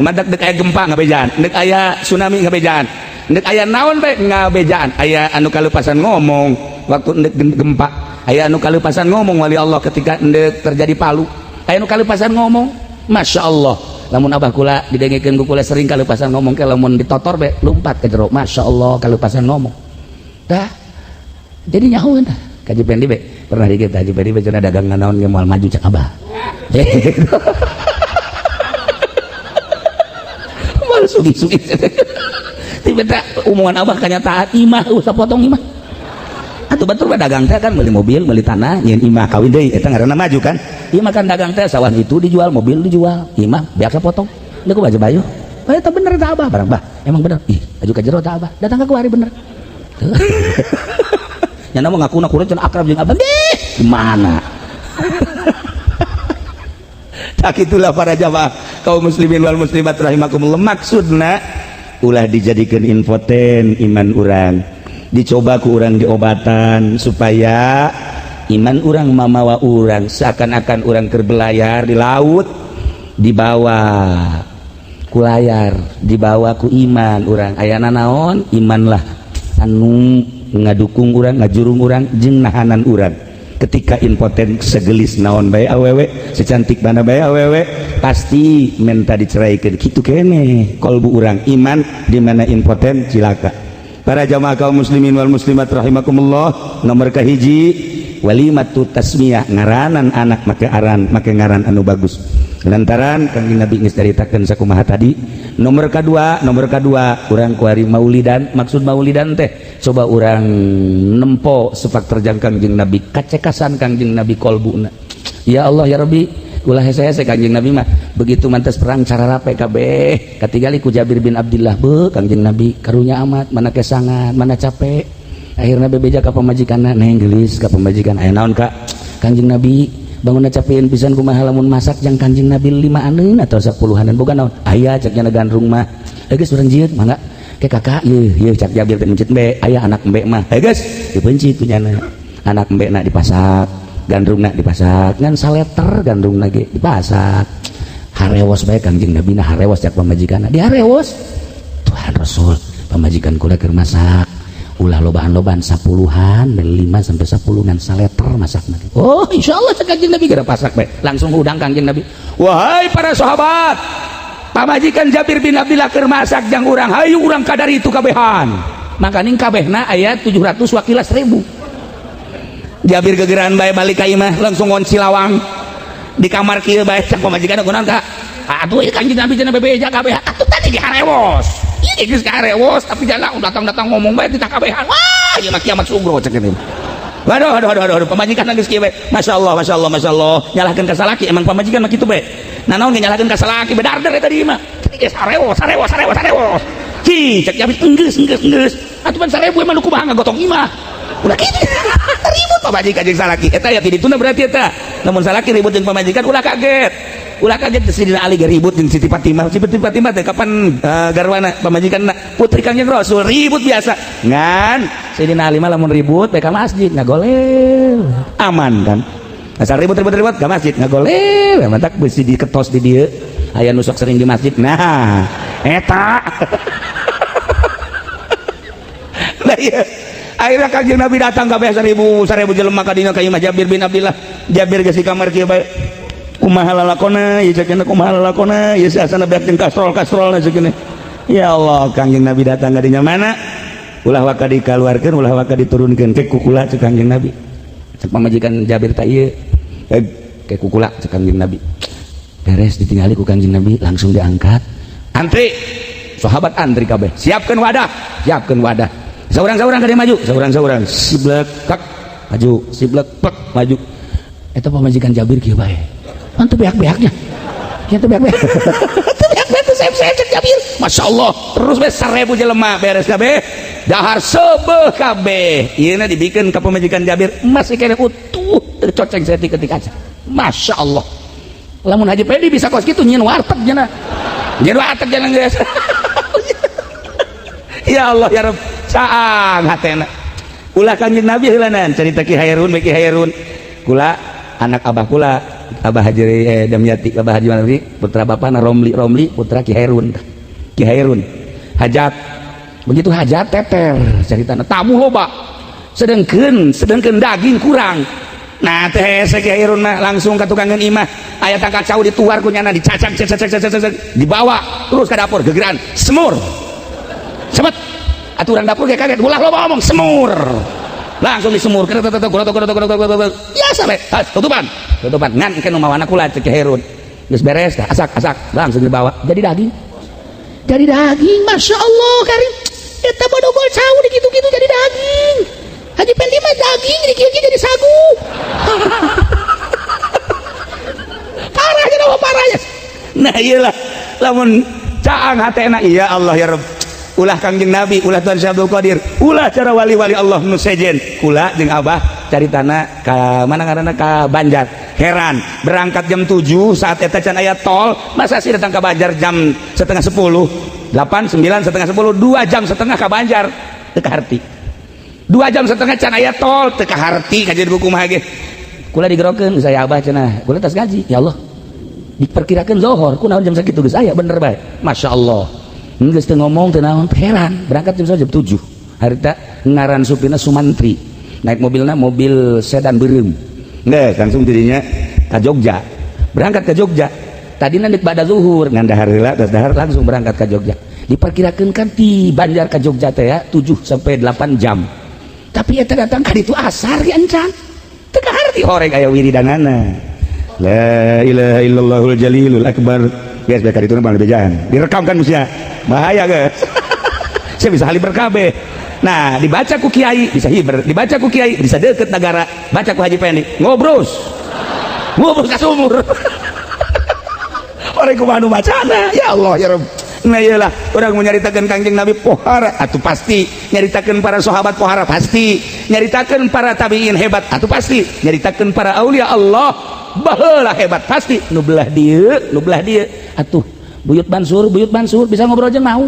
madak dek aya gempa ngabejaan dek aya tsunami ngabejaan dek aya naon bae ngabejaan aya anu kalupasan ngomong waktu dek gempa aya anu kalupasan ngomong wali Allah ketika dek terjadi Palu aya anu kalupasan ngomong Masya Allah lamun abah kula didengekeun ku kula sering kalupasan ngomong ke lamun ditotor be lompat ke jero Masya Allah kalupasan ngomong dah jadi nyahoeun dah kaji pendi be pernah dikit kaji pendi be cenah dagang naon ge moal maju cak abah mal sugi-sugi tiba-tiba omongan abah kanyataan imah usah potong imah atuh batur dagang teh kan beli mobil beli tanah nyeun imah kawin deui eta ngaranna maju kan imah kan dagang teh sawah itu dijual mobil dijual imah biasa potong deuk baju eta bener tah abah barang bah emang bener ih aju ka jero tah abah datang ka kuari bener nya mah ngakuna kurang cenah akrab jeung abah gimana tak itulah para jamaah kaum muslimin wal muslimat rahimakumullah maksudna ulah dijadikan infoten iman urang dicoba ku urang diobatan supaya iman urang mamawa urang seakan-akan urang keur belayar di laut dibawa ku layar dibawa ku iman urang ayana naon iman lah anu ngadukung urang ngajurung urang jeung nahanan urang ketika impoten segelis naon bae awewe secantik mana bae awewe pasti minta diceraikan gitu kene kolbu urang iman di mana impoten cilaka para jamaah kaum muslimin wal muslimat rahimakumullah nomor kahiji walimatu tasmiyah ngaranan anak make ngaran anu bagus lantaran kanjeng Nabi geus caritakeun sakumaha tadi nomor kedua urang kuari maulidan maksud maulidan teh coba urang nempo sepak terjang kanjeng Nabi kacekasan kanjeng Nabi kolbuna ya Allah ya Rabbi ulah hese-hese kanjeng Nabi mah begitu mantes perang cara rape kabeh katigali ku Jabir bin Abdullah be kanjeng Nabi karunya amat mana kesangan mana capek akhirnya bebeja ka pamajikanna neng gelis ka pamajikan aya naon Kak kanjeng Nabi bangun capein pisan kumaha lamun masak jang kanjeng Nabi 5 atau 10-an boga naon aya cek nya gandrung mah geus urang jieun mangga ke kakak ieu cak Jabir teh mencit mbe aya anak mbe mah geus dipencit ku nyana anak mbe na dipasak gandrungna dipasak ngan saleter gandrungna ge dipasak harewos bae kanjeng Nabi na harewos cak pamajikanna diharewos Tuhan Rasul pamajikan kula keur masak ulah lobahan-lobahan 10-an dan 5 sampai 10 ngan saleter masak nanti. Oh insyaallah cek kanjeng Nabi gara pasak bae langsung udang kanjeng Nabi wahai para sahabat pamajikan Jabir bin Abdullah keur masak jang urang hayu urang kadari itu kabehan maka ning kabehna aya 700 wakilas 1000 Jabir gegeran bae balik ka imah langsung ngon silawang di kamar kieu bae cek pamajikan kunaon Kak atuh ieu kanjeng Nabi cenah bebeja kabeh atuh tadi diharewos ini geus karewos tapi jangan datang-datang ngomong bae tidak kabehan wah ieu mah kiamat sugro cek kitu waduh pamajikan geus kieu bae masyaallah nyalahkeun ka salaki emang pamajikan mah kitu bae nah naon nyalahkeun ka salaki bedarder eta di imah geus harewos ci cek Jabir geus atuh pan 1000 emang nu kumaha ngagotong imah ulah kitu ribut pamajikan jeung salaki eta ya ti dituna berarti eta namun salaki ribut jeung pamajikan ulah kaget Sidina Ali ribut jeung Siti Fatimah teh kapan garwana pamajikan putri Kanjeng Rasul ribut biasa ngan Sidina Ali mah lamun ribut bae ka masjid ngagolel aman kan asal ribut ka masjid ngagolel mantak beusi diketos di dieu aya nu sok sering di masjid nah eta lah iya akhirnya kanjeng Nabi datang kabeh 1000 jelema ka dina ka imah Jabir bin Abdullah Jabir geus di kamar kieu bae kumaha lalakona ieu ceukna kumaha lalakona ieu asana beak jeung kastrol-kastrolna ceukna ya Allah kanjeng Nabi datang ka dinya mana ulah waka dikaluarkeun ulah waka diturunkeun ke kukula ceuk kanjeng Nabi cek pamajikan Jabir teh ieu ke kukula ceuk kanjeng Nabi beres ditinggali ku kanjeng Nabi langsung diangkat antri sahabat antri kabeh siapkeun wadah saurang-saurang kada maju saurang-saurang siblek kak maju siblek pek maju eta pamajikan Jabir kieu bae antu beak-beaknya kieu teh beak-beak teu beak-beak teh cek Jabir, masya Allah, terus beres 1000 jelema beres kabeh, dahar sebeh kabeh, ieu na dibikin ka pamajikan Jabir masih kene utuh tercoceng saya ketik aja, masya Allah. Lamun Haji Pendi bisa kos gitu nyin warteg cenah, nyin warteg cenah geus. Ya Allah ya Rabb, saang hatena. Ulah Kanjeng Nabi heulanan cerita Ki Hairun, Ki Hairun, kula anak abah kula, Abah Haji Damyati, Abah Haji Manri, putra bapana Romli putra Ki Hairun. Ki Hairun hajat, begitu hajat teter ceritana tamu loba, sedengkeun daging kurang. Nah teh Ki Hairun mah langsung ka tukang imah, aya tangka cau dituar ku nyana dicacak dibawa terus ke dapur gegeran semur. Cepet aturan dapur kayak kaget ulah lo ngomong semur langsung disemur ya sampai tutupan ngan ke numawana kula Ki Hairun geus beres asak langsung dibawa jadi daging masya Allah karim eta bodobol cau dikitu-kitu jadi daging. Haji Pendi mah daging dikieu jadi sagu. Parah ya. Nah iyalah lamun caang hatena iya Allah ya Rabb. Ulah Kangjeng Nabi, ulah Tuan Syekh Abdul Qadir, ulah cara wali-wali Allah nu sejen. Kula jeung Abah caritana ka mana ngaranna ka Banjar. Heran, berangkat jam 7 saat eta can aya tol, masa sih datang ke Banjar jam 9:30, 8, 9, 9:30, 2 jam setengah ka Banjar teu kaharti. 2 jam setengah can aya tol teu kaharti ka jadi kumaha ge. Kula digerokeun saya Abah cenah, kula tas gaji. Ya Allah. Diperkirakan zuhur, kunaon jam sakitu geus aya bener bae. Masya Allah. Geus teu ngomong teu naon, heran. Berangkat jam 7. Harita ngaran supirna Sumantri. Naik mobilna mobil sedan beureum. Nggak, langsung dirinya ke Jogja. Berangkat ke Jogja. Tadina neuk bada zuhur, ngan dahar heula terus dahar langsung berangkat ke Jogja. Diperkirakan kan di Banjar ke Jogja teh ya 7 sampai 8 jam. Tapi eta datang ka ditu asar ge encan. Teu kaharti horeg aya wiridanana. La ilaha illallahul jalilul akbar. Guys, biar itu nambah bejahan. Direkam kan musia. Bahaya guys. Saya bisa haliber kabeh. Nah, dibaca ku kiai bisa hiber, dibaca ku kiai bisa deket negara. Baca ku Haji Pendi, ngobrus ka sumur. Orang kumaha nu macana? Ya Allah ya Rabb. Nah iyalah, orang menyaritakan Kangjeng Nabi pohara, atuh pasti. Nyaritakan para sahabat pohara pasti. Nyaritakan para tabiin hebat, atuh pasti. Nyaritakan para aulia Allah baheula hebat pasti. Nu belah dieu atuh Buyut Mansur bisa ngobrol jeung mau.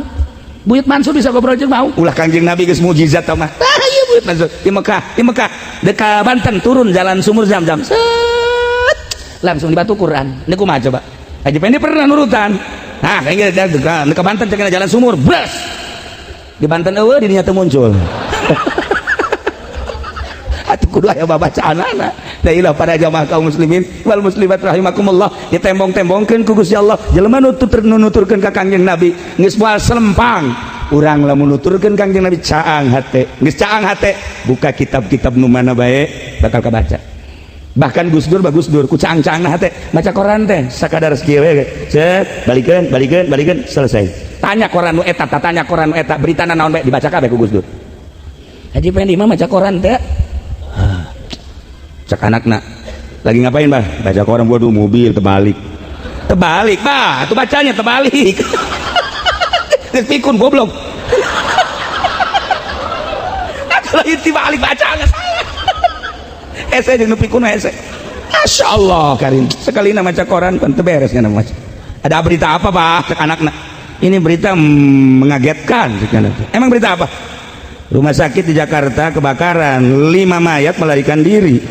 Buyut Mansur bisa ngobrol jeung mau. Ulah Kangjeng Nabi geus mujizat tah mah. Tah ieu Buyut Mansur di Mekah dekat Banten turun jalan sumur Zam-Zam. Set. Langsung dibantu Quran. Ini kumaha coba? Haji Pendi pernah nurutan. Nah, kayak gitu dekat Banten cenah jalan sumur. Bres. Di Banten eueuh di dinya teu muncul. Atuh kudu aya babacaanana. Da ilah para jamaah kaum muslimin wal muslimat rahimakumullah, ditembong-tembongkeun ku Gusti Allah. Jelema nuturkeun ka Kangjeng Nabi geus moal selempang. Urang lamun nuturkeun Kangjeng Nabi caang hate. Geus caang hate, buka kitab-kitab nu mana bae bakal kabaca. Bahkan Gus Dur bagus Dur ku caang-caangna hate, baca koran teh sakadar sakieu we. Set, balikeun selesai. Tanya koran nu eta, beritana naon bae dibaca kabeh ku Gus Dur. Haji Pendi mah maca koran teh. Cek anakna lagi ngapain bah? Baca koran. Waduh, mobil terbalik bah, itu bacanya terbalik. Geus pikun goblok. Atuh lagi dibalik bacana saya. Ese jeung nu pikun ese. Masya Allah karim. Sekalina maca koran kan teu beres kana maca. Ada berita apa bah? Cek anakna. Ini berita mengagetkan. Emang berita apa? Rumah sakit di Jakarta kebakaran, 5 mayat melarikan diri.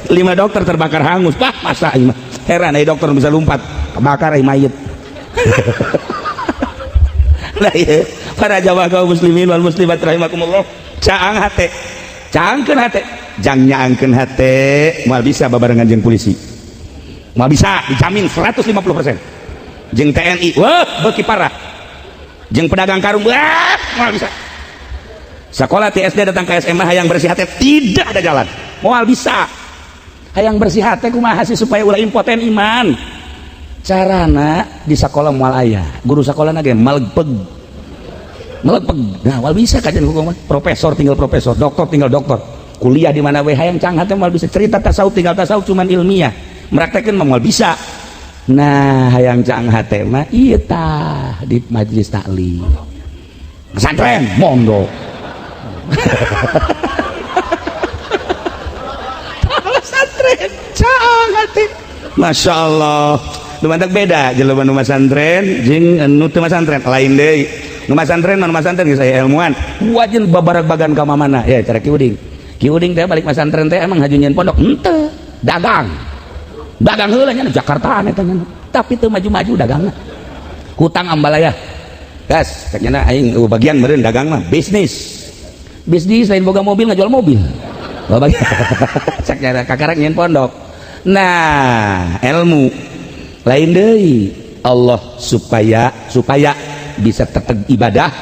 5 dokter terbakar hangus. Bah, masa ini heran dokter bisa lompat kebakar mayat. Lah ya, para jamaah kaum muslimin wal muslimat rahimakumullah, caangkeun hate, jang nyaangkeun hate, moal bisa babarengan jeung polisi. Moal bisa dijamin 150%. Jeung TNI, wah beuki parah. Jeung pedagang karung, wah moal bisa. Sekolah TSD datang ke SMA hayang bersih hati tidak ada jalan. Moal bisa. Hayang bersih hati kumaha sih supaya ulah impoten iman. Carana di sekolah moal aya. Guru sekolahna ge malegpeg. Nah, moal bisa kajian hukum profesor tinggal profesor, doktor tinggal doktor. Kuliah di mana we hayang cang hati moal bisa cerita tasawuf tinggal tasawuf cuman ilmiah. Meraktekeun moal bisa. Nah hayang cang hate mah ieu tah di majelis taklim pesantren mondok pesantren cang hate Masya Allah lumayan beda jelema nu pesantren jeung nu teu pesantren lain deui nu pesantren mah pesantren geus aya ilmuwan wajin babarag-bagan ka mamana ya cara Ki Uding teh balik pesantren teh emang hajunyeun pondok henteu dagang heula nya Jakarta eta nya tapi teu maju-maju dagangna hutang ambalaya gas cenah aing bagian meureun dagang mah bisnis lain boga mobil ngajual mobil bagian cak nya kakarek nyeun pondok. Nah ilmu lain deui Allah supaya bisa tetep ibadah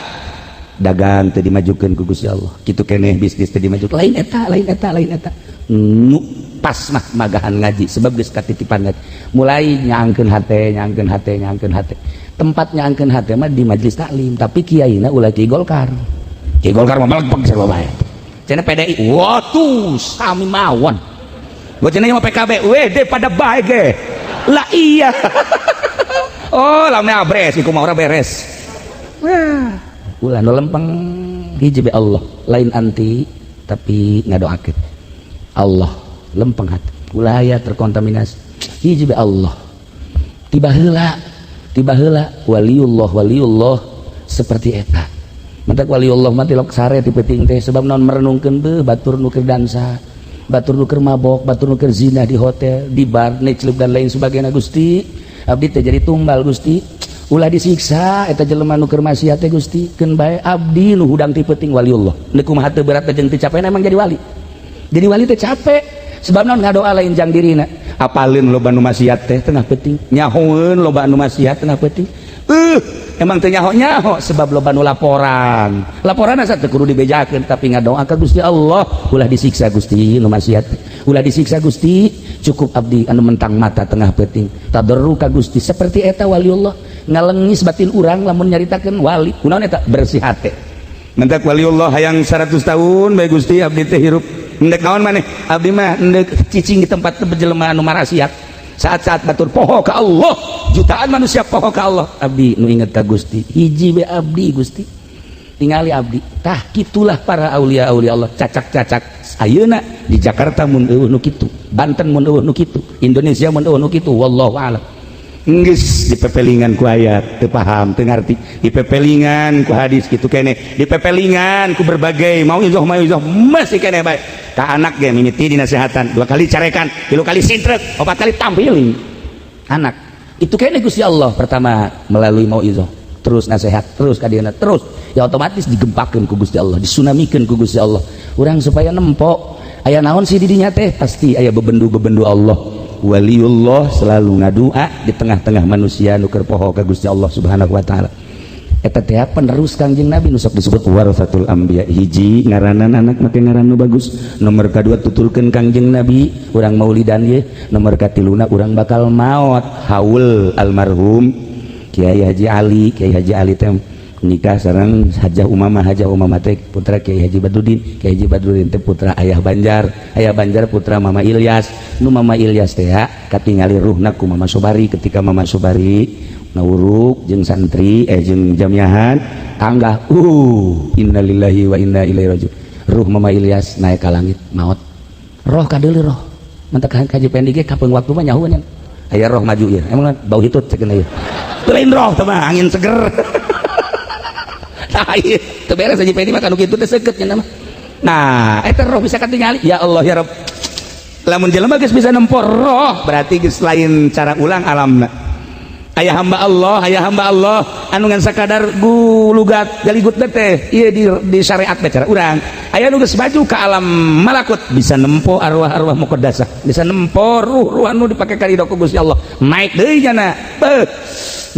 dagang teu dimajukeun ku Gusti Allah kitu keneh bisnis teu dimajukeun lain eta nu pas mah magahan ngaji sebab geus katitipan ngaji mulai nyaangkeun hate tempat nyaangkeun hate mah di majelis taklim tapi kiaina ulah Ki Golkar mah melepeg sarua bae cenah PDI waduh sami mawon gua cenah mah PKB wede pada bae ge lah iya oh lamna beres iku mah ora beres wah ulah nu lempeng hiji be Allah lain anti tapi ngadoakeun Allah lempeng hati ulah aya terkontaminasi hiji be Allah tiba heula waliullah seperti eta mentak waliullah mah tilok sare ti peuting teh sebab naon merenungkeun beuh batur nu keur dansa batur nu keur mabok batur nu keur zina di hotel di bar neclub dan lain sebagainya Gusti abdi teh jadi tumbal Gusti ulah disiksa eta jelema nu keur maksiat teh Gusti keun bae abdi nu hudang ti peuting waliullah neuk kumaha teu berat jeung teu capek emang jadi wali teh capek sebab naon ngadoa lain jang dirina apaleun loba nu maksiat teh tengah peuting nyahoeun loba nu maksiat tengah peuting emang teu nyaho sebab loba nu laporan asa teu kudu dibejakeun tapi ngadoakeun Gusti Allah ulah disiksa Gusti nu maksiat ulah disiksa Gusti cukup abdi anu mentang mata tengah peuting tadarru ka Gusti seperti eta waliullah ngalengis batin urang lamun nyaritakeun wali kunaon eta bersih hate mentak waliullah hayang 100 tahun bae Gusti abdi teh hirup endek naon maneh abdi mah endek cicing di tempat jelema anu marasiat saat-saat batur poho ka Allah jutaan manusia poho ka Allah abdi nu inget ka Gusti hiji be abdi Gusti tingali abdi tah kitulah para aulia Allah cacak-cacak ayeuna di Jakarta mun eueuh nu kitu Banten mun eueuh nu kitu Indonesia mun eueuh nu kitu wallahu a'lam geus dipepelingan ku ayat teu paham teu ngarti dipepelingan ku hadis kitu keneh dipepelingan ku berbagai mau izoh masih keneh bae ka anak ge mimiti dinasehatan 2 kali carekan 3 kali sintrek 4 kali tampilin anak itu keneh Gusti Allah pertama melalui mau izoh terus nasihat terus kadieuna terus ya otomatis digempakeun ku Gusti Allah disunamikeun ku Gusti Allah urang supaya nempo aya naon sih di dinya teh pasti aya bebendu Allah waliullah selalu ngadua di tengah-tengah manusia nu keur poho ka Gusti Allah Subhanahu wa taala eta teh penerus Kangjeng Nabi nu sok disebut warasatul anbiya hiji ngaranan anak make ngaran nu bagus nomor kadua tutulkeun Kangjeng Nabi urang maulidan ye nomor katiluna urang bakal maot haul almarhum Kiai Haji Ali teh nikah sareng Hajah Umamah teh putra Kiai Haji Badrudin teh putra Ayah Banjar putra Mama Ilyas nu Mama Ilyas teh katingali ruhna ku Mama Sobari ketika Mama Sobari nawuruk jeung santri jeung jamiahan anggah innalillahi wa inna ilaihi rajiun ruh Mama Ilyas naik ka langit maot roh kadeuleu roh mentek kaji pendi ge kapeung waktu mah nyahueun aya roh maju ieu emang bau hitut cekeun ieu teu lain roh teh mah angin seger itu beres aja pengen makan gitu teh seukeut nya mah nah eta roh bisa katingali ya Allah ya Rabb lamun jelema geus bisa nempor roh berarti geus lain cara ulang alamna aya hamba Allah anu ngan sakadar gulugat galigut teh ieu di syariat teh cara urang aya nu geus maju ka alam malakut bisa nempo arwah-arwah muqaddasah bisa nempo ruh anu dipake ka ridho ku Gusti Allah naik deui nya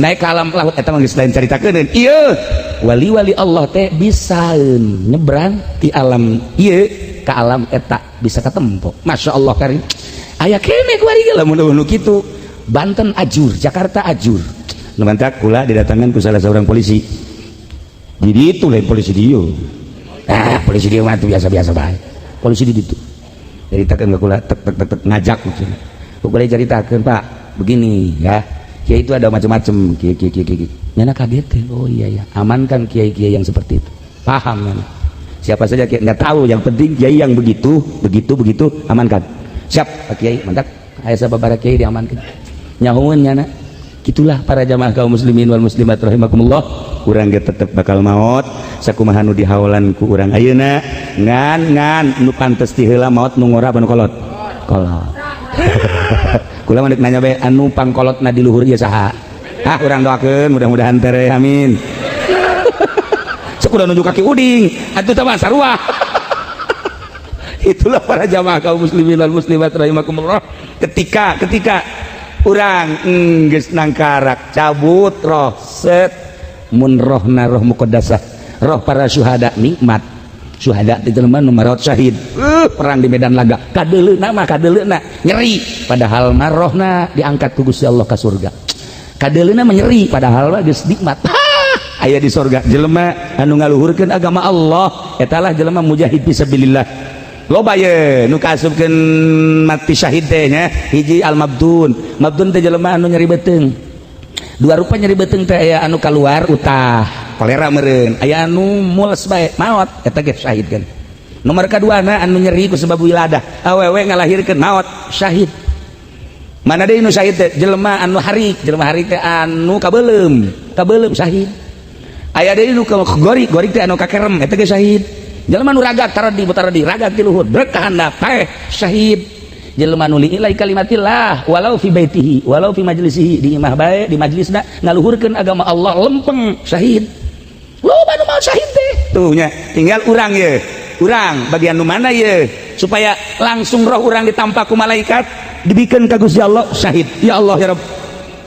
naik ke alam laut eta mah geus lain caritakeun ieu wali-wali Allah teh bisa nyebrang di alam ieu ka alam eta bisa katempo Masya Allah karim aya keneh kuari ge lamun nu kitu Banten ajur Jakarta ajur numantak kula didatangan ku salah seorang polisi di ditu lain polisi dieu polisi dieu mah biasa-biasa bae polisi di ditu ceritakeun ka kula tek ngajak kula ceritakeun Pak begini ya, kiai itu ada macam-macam, kiai. Nyana kaget, oh iya ya, amankan kiai-kiai yang seperti itu. Paham nyana. Siapa saja kiai nggak tahu, yang penting kiai yang begitu amankan. Siap Pak Kiai, mantap. Aya sababaraha kiai diamankan. Nyahoeun nyana. Gitulah para jamaah kaum muslimin wal muslimat rahimakumullah, urang ge tetep bakal maot sakumaha nu dihaolan ku urang ayeuna, ngan nu pantes ti heula maot nu ngora anu kolot. Kula mah nanya bae anu pangkolotna di luhur ieu saha? Urang doakeun mudah-mudahan tere amin. Sok udah nunjuk kaki uding, atuh teh mah sarua. Itulah para jamaah kaum muslimin wal muslimat rahimakumullah, ketika urang geus nangkarak cabut roh set mun rohna roh muqaddasah, roh para syuhada, nikmat syuhada teh jelema nu marat syahid, perang di medan laga kadeuleuna nyeri padahal mah rohna diangkat ku Gusti Allah ka surga. Kadeuleuna mah nyeri padahal mah geus nikmat aya di surga. Jelema anu ngaluhurkeun agama Allah etalah jelema mujahid fisabilillah. Loba ye nu kaasupkeun mati syahid teh nya, hiji al mabdun teh jelema anu nyeri beuteung. Dua rupa nyeri beuteung teh aya anu kaluar utah kolera meureun, aya anu mules bae maot eta ge syahid kan. Nomor kaduana anu nyeri ku sabab wiladah, awewe ngalahirkeun maot syahid. Mana deui nu syahid teh jelema anu harik teh anu kabeulem syahid. Aya deui nu gorik teh anu kakerem eta ge syahid. Jelema nu ragak taradi ragak ti luhur brek ka handap teh syahid. Jelema nu liilai kalimatillah walau fi baitihi walau fi majlisihi, di imah bae di majlisna ngaluhurkeun agama Allah lempeng syahid. Loba nu mau syahid teh tuh nya, tinggal urang ye, urang bagian nu mana ye supaya langsung roh urang ditampa ku malaikat dibikeun ka Gusti Allah syahid. Ya Allah ya Rabb,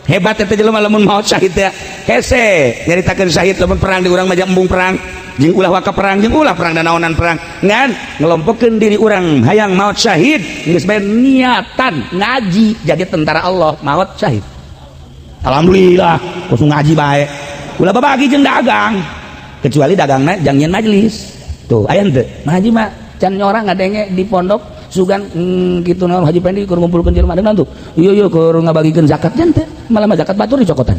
hebat eta jelema lamun maot syahid teh hese nyaritakeun syahid lamun perang di urang mah embung perang jeung ulah waka perang jeung ulah perang dan naonan perang ngan ngelompokeun diri urang hayang maot syahid geus bae niatan ngaji jadi tentara Allah maot syahid. Alhamdulillah kudu ngaji bae ulah babagi jeung dagang, kecuali dagangna jang nyeun majlis tuh aya henteu ngaji mah can nyorang ngadenge di pondok sugan kitu naon Haji Pendi keur ngumpulkeun jelema deungan tuh ieu keur ngabagikeun zakat jan teh malah mah zakat batur dicokotan.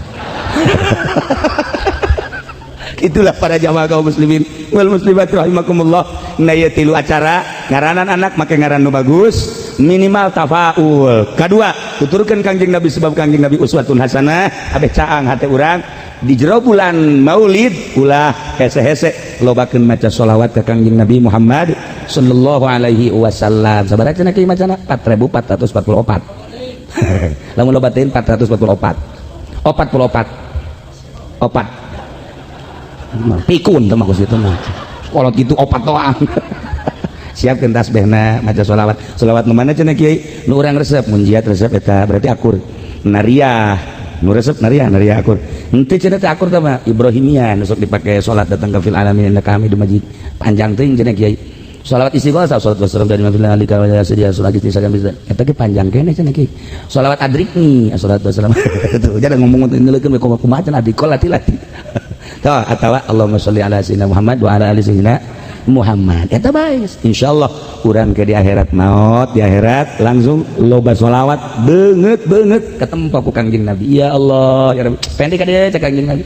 Itulah para jamaah kaum muslimin wal muslimat rahimakumullah, naya tilu acara ngaranan anak make ngaran nu bagus minimal tafaul. Kadua tuturkeun Kangjeng Nabi sebab Kangjeng Nabi uswatun hasanah, abeh caang hate urang di jero bulan Maulid ulah hese-hese lobakeun maca sholawat ka Kangjeng Nabi Muhammad sallallahu alaihi wasallam. Sabaraha cenah kieu macana 4444. Lamun lobateun 444 opat pikun teman kus itu mah kolot gitu opat doang. Siapkeun tasbihna maca sholawat nu mana cenah kiai nu urang resep munjiat resep eta berarti akur nariah nu resep nariah akur henteu cenah teh akur teh mah Ibrahimiyah nu sok dipake salat datang ka fil alamin innaka hamidum majid panjang teuing cenah kiai. Sholawat istighosah salatu wassalamu dari mafil alika wa sayyidina sallallahu alaihi wasallam eta ge panjang kene cenah kiai. Sholawat adrikni salatu wassalamu tuh jangan ngomong ngeulekeun kumaha cenah adrikol lati-lati. Tah atawa Allahumma sholli ala sayyidina Muhammad wa ala ali sayyidina Muhammad eta bae insyaallah urang ke di akhirat maot di akhirat langsung loba sholawat beungeut ketempo ku Kangjeng Nabi. Ya Allah ya Rabbi pendek ka dieu cek Kangjeng Nabi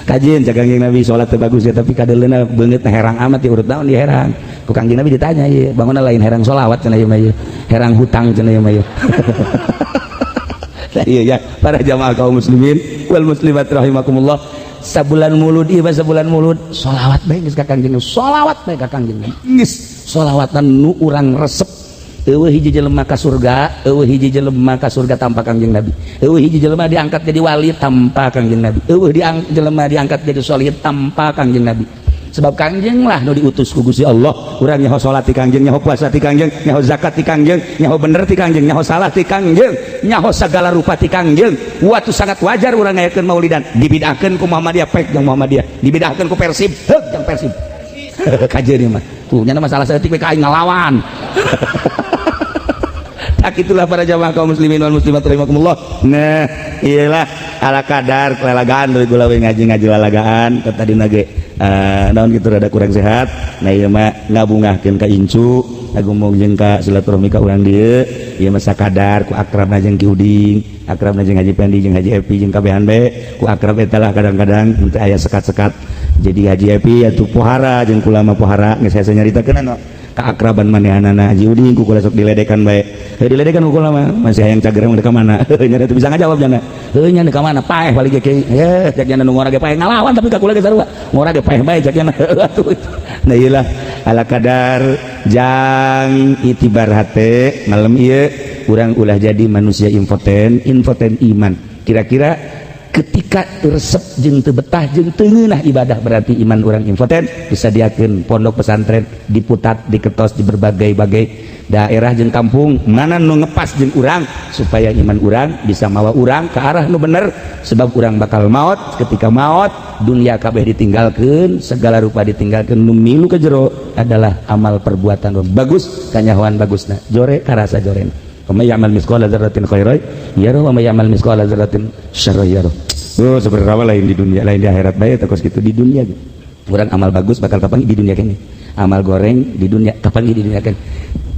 kajieun cek Kangjeng Nabi salat teh bagus ya tapi kadeleuna beungeut herang amat di urut naon di herang ku Kangjeng Nabi ditanya ieu bangunna lain herang sholawat cenah ieu mah ieu herang hutang cenah ieu mah ieu. Iya ya para jamaah kaum muslimin wal muslimat rahimakumullah, sabulan mulud ieu sabulan mulud sholawat bae geus ka Kangjeng Nabi, sholawat bae ka Kangjeng Nabi geus sholawatan nu urang resep. Eueuh hiji jelema ka surga, eueuh hiji jelema ka surga tanpa Kangjeng Nabi, eueuh hiji jelema diangkat jadi wali tanpa Kangjeng Nabi, eueuh jelema diangkat jadi sholihid tanpa Kangjeng Nabi. Sebab Kangjeng lah nu diutus ku Gusti Allah, urang nyaho salat ti Kangjeng, nyaho puasa ti Kangjeng, nyaho zakat ti Kangjeng, nyaho bener ti Kangjeng, nyaho salah ti Kangjeng, nyaho sagala rupa ti Kangjeng. Watu sangat wajar urang ngayakeun maulidan, dibidahkeun ku Muhammadiyah pek jeung Muhammadiyah, dibidahkeun ku Persib heug jeung Persib. Kajeun ieu mah. Tuh nya masalah saeutik we ka aing ngalawan. Tak itulah para jamaah kaum muslimin wal muslimat rahimakumullah. Nah, iyalah ala kadar kelalagaan dari gula we ngaji lalagaan kata dina ge naon gitu rada kurang sehat. Nah ieu mah ngabungahkeun ka incu, ngagumung jeung ka silaturahmi ka urang dieu. Ieu mah sakadar ku akrabna jeung Ki Uding, akrabna jeung Haji Pendi jeung Haji Epi jeung kabehan bae. Ku akrab eta lah kadang-kadang teu aya sekat-sekat. Jadi Haji Epi atuh pohara jeung kula mah pohara geus hese nyaritakeun anu keakraban manehanana Haji Uding ku kula sok diledekan bae. Heuh diledekan ku kula mah masih hayang cager mah ka mana. Nya teu bisa ngajawab nya. Heuh nya ka mana paeh balik ge ya cek nya nu ngora ge paeh ngalawan tapi ka kula ge sarua. Ngora ge paeh bae cek nya atuh. Nah ieu lah ala kadar jang itibar hate malam ieu urang ulah jadi manusia impoten iman. Kira-kira ketika resep jeung teu betah jeung teu ngeunah ibadah berarti iman urang impoten. Disadiakeun pondok pesantren diputat diketos di berbagai-bagai daerah jeung kampung mana nu ngepas jeung urang supaya iman urang bisa mawa urang ke arah nu bener. Sebab urang bakal maot, ketika maot dunia kabeh ditinggalkeun, segala rupa ditinggalkeun, nu milu ka jero adalah amal perbuatan bagus kanyahoan bagusna jore karasa jorena. Wa ya'mal misqala dzarratin khairan yarah wa may ya'mal misqala dzarratin syarran yarah. Oh seperti apa lain di dunia, lain di akhirat bae takos kitu di dunia gitu. Urang amal bagus bakal kapan di dunia kene. Amal goreng di dunia kapan di dunia kene.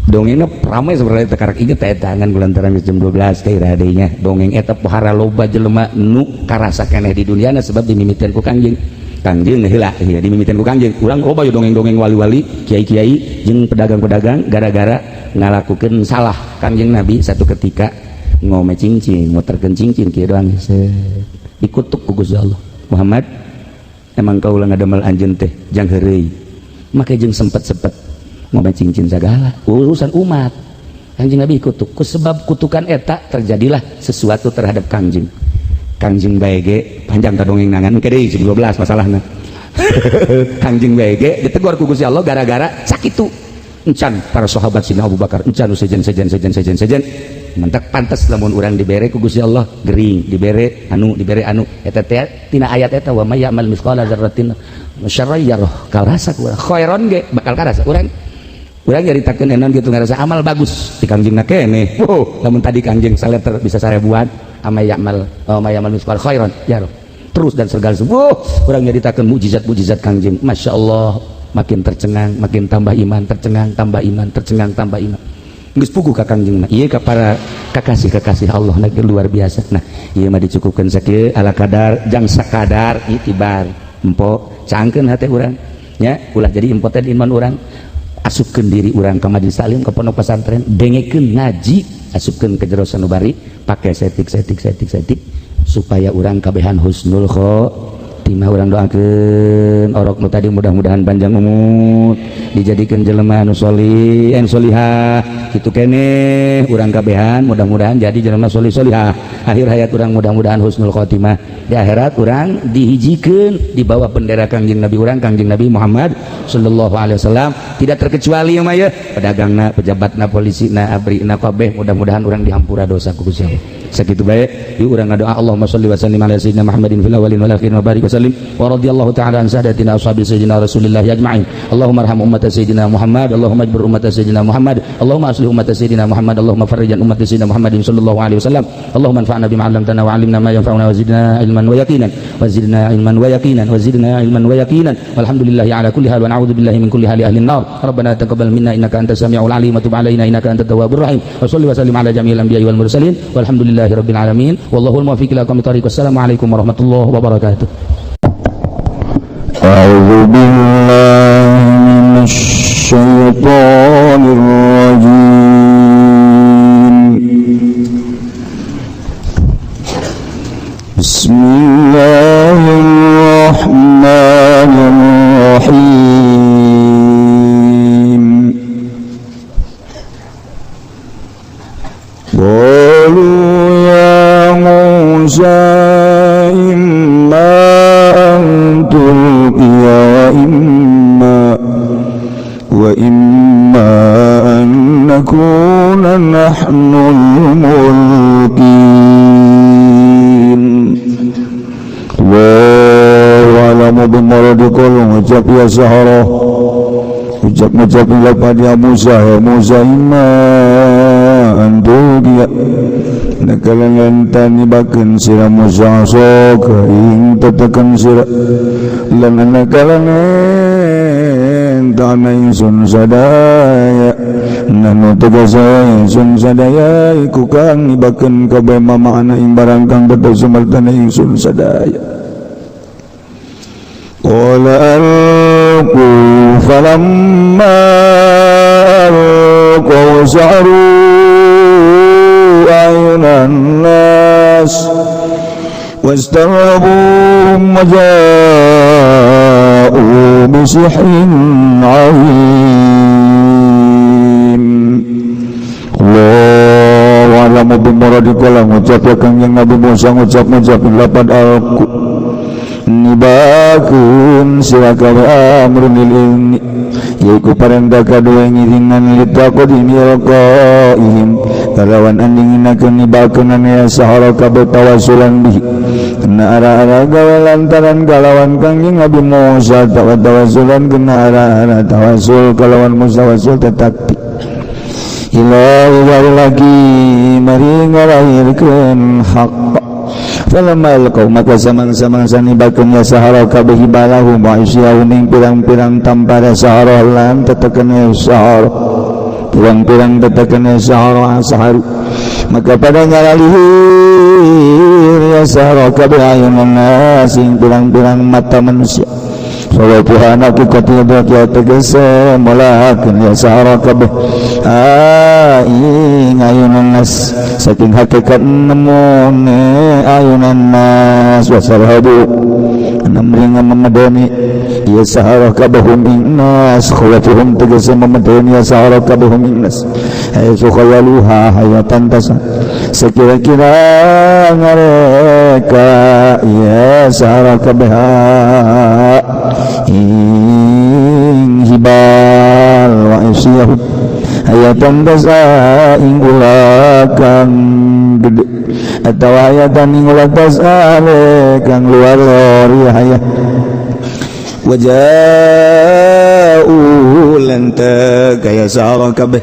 Dongengna ramai sebenarnya tekarak inget eta tangan kulantaran jam 12 teh radenya. Dongeng eta pohara loba jelema nu karasa keneh di duniana sebab dimimiteun ku Kangjeng. Kangjeng heula ieu dimimiteun ku Kangjeng. Urang loba yo dongeng-dongeng wali-wali, kiai-kiai jeung pedagang-pedagang gara-gara ngalakukeun salah Kangjeng Nabi satu ketika ngome cincin, muterkeun cincin kieu doang dikutuk ku Gusti Allah. Muhammad emang kaula ngadamel anjeun teh jang heureuy. Make jeung sempet-sempet ngome cincin segala urusan umat. Kangjeng Nabi kutuk ku sebab kutukan eta terjadilah sesuatu terhadap Kangjeng. Kangjeng bae ge panjang ka dongeng nangan ke deui 12 masalahna. Kangjeng bae ge ditegur ku Gusti Allah gara-gara sakitu. Encan para sahabat Sina Abu Bakar encan sejen mentek pantes lamun urang dibere ku Gusti Allah gering dibere anu eta teh tina ayat eta wa may ya'mal mithqala dzarratin syarran yarah karasa ku khairon ge bakal karasa urang nyaritakeun enon gitu ngarasa amal bagus di Kangjengna keneh. Lamun tadi Kangjeng saleter bisa sarebuan may ya'mal mithqala khairon yarah terus dan segala urang nyaritakeun mukjizat Kangjeng. Masya Allah makin tercengang makin tambah iman tercengang tambah iman tercengang tambah iman geus puguh ka Kangjengna. Ieu ka para kakasih Allah lagi luar biasa. Nah ieu mah dicukupkeun sakieu ala kadar jang sakadar itibar empo cangkeun hate urang nya ulah jadi impoten iman urang. Asupkeun diri urang ka majelis taklim ka pondok pesantren dengekeun ngaji asupkeun ke jero sanubari pake setik supaya urang kabehan husnul khotimah. Urang doakeun orok nu tadi mudah-mudahan panjang umur dijadikeun jelema nu sholih solihah kitu keneh urang kabehan mudah-mudahan jadi jelema sholih solihah akhir hayat urang mudah-mudahan husnul khotimah di akhirat urang dihijikeun di bawah bendera Kangjeng Nabi urang Kangjeng Nabi Muhammad sallallahu alaihi wasallam tidak terkecuali mah ya pedagangna pejabatna polisina abrina kabeh mudah-mudahan urang dihampura dosa ku Gusti Allah. Sakitu bae ieu urang ngadoa Allahumma sholli wa sallim ala sayyidina Muhammadin fil awwalin wal akhirin wa barik wa sallim wa radhiyallahu ta'ala an sadatina ashabi sayyidina Rasulillah ajma'in. Allahumma arham ummat sayyidina Muhammad, Allahumma ajbur ummat sayyidina Muhammad, Allahumma aslih ummat sayyidina Muhammad, Allahumma farrijan ummat sayyidina Muhammadin sallallahu alaihi wasallam. Allahumma anfa'na bima 'allamtana wa 'allimna ma yanfa'una wa zidna ilman wa yaqinan wa zidna ilman wa yaqinan wa zidna ilman wa yaqinan. Walhamdulillahi ala kulli hal wa na'udzu billahi min kulli hali ahli an-nar. Rabbana taqabbal minna innaka antas samiul 'alim wa tub 'alaina innaka antat tawwabur rahim. Wa shalli wa sallim ala jami'il anbiya'i wal mursalin walhamdulillahi rabbil alamin. Wallahul muwaffiq ila aqwamit thariq. Wassalamualaikum warahmatullahi wabarakatuh. A'udzu billahi minasy syaithanir rajim. Bismillahirrahmanirrahim. Qalu ya Musa imma an tulqiya wa imma an nakuna nahnul mulkin. Allahu a'lamu bimaradikul ucap ya Sahara ucap ila pada Musa ya Musa imma antulqiya nakalangan tani bakeun sira Musa sok ing tetekan sira lan anakalangan tanah ingsun sadaya nanu tegasa ingsun sadaya iku kang ngibakeun kabeh mamaana ing barang kang beto sumertana ingsun sadaya qala alqu falamma alqaw sa'ru ayunan nas wastarhabuhum waja'u bisihrin 'azim Allahu a'lamu bimuradika ngucap ya Kangjeng Nabi Musa ngucap lapad alqu nibakeun sira kabeh amrun ilmi yaiku parentah kadua ngiringan litakod imirokoihim kalawan andinginakeun nibakeun ya sahara kabeh tawasulan bihi kena arah-arah gawe lantaran kalawan Kangjeng Nabi Musa tawasulan kena arah-arah tawasul kalawan Musa wasul tetakti ilahi lagi mari ngalahirkeun haqq falamma alqaw maka samang-samangsa nibakeun ya sahara kabeh hibalahum wa isyahum ing pirang-pirang tampara sahara lan tetekeun ya sahara pirang-pirang tetekeun ya sahara saharu maka pada ngalihir ya sahara kabeh ayunan nas ing pirang-pirang mata manusia Sawa Tuhan aku ketidak ya tegese molakeun ya sahara kabeh ing ayunan nas saking hakikat nemone ayunan nas wasarhabu namringa memedani ya sahara kabehum ing nas khawatuhum tegese memedani ya sahara kabehum ing nas hayathu khayaluha hayatan tasa sekira-kira ngareka ya sahara kabeha ing hibal wa isyahum hayatan tasa ing ulakan gede atau hayatan ing ulakan kang luar lori hayat waja'u lanta kaya sahara kabeh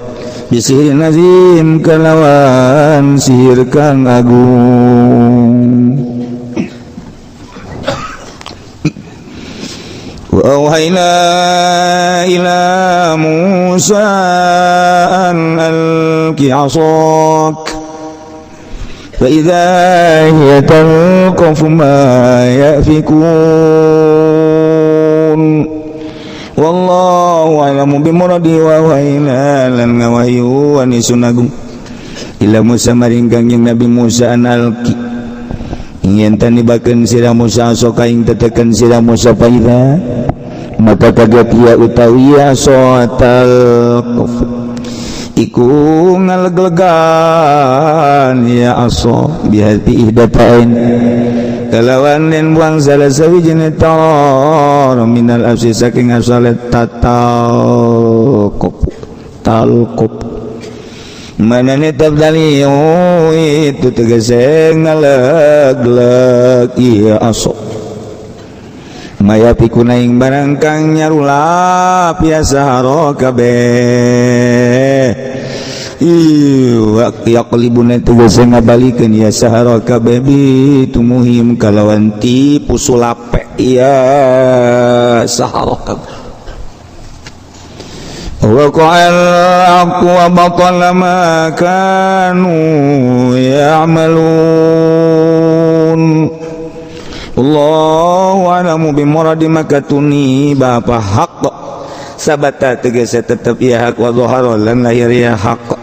bisihir nazim kalawan sihir kang agung wa auhayna ila Musa an alqi 'asak fa idza hiya talqafu ma yafikun wallahu a'lamu bimuradi wa wa'ina lan ngawahyu wa nisunagung ila Musa maring Kangjeng Nabi Musa an alqi ingin tanibakeun sira Musa soka ing tetekeun sira Musa paida maka kaget ia utawi asotal qaf iku ngaleglegan ya aso bihati ihdatain kalawan den buang salah sawijine tar minal afsi saking asalet talqop manane tabdali itu tegese ngalegleg iya aso maya pikuna ing barang kang nyarulap ya sahara kabeh yaqlibuna tegese ngabalikeun ya sahara kabeh bitumuhim kalawan tipu sulape ya sahara kabeh wa qa'al aqu wa batala ma kanu ya'malun Allahu a'lamu bimuradi makatuni bapa haqq sabata tegese tetep ya hak wa dhahara lan lahir ya haqq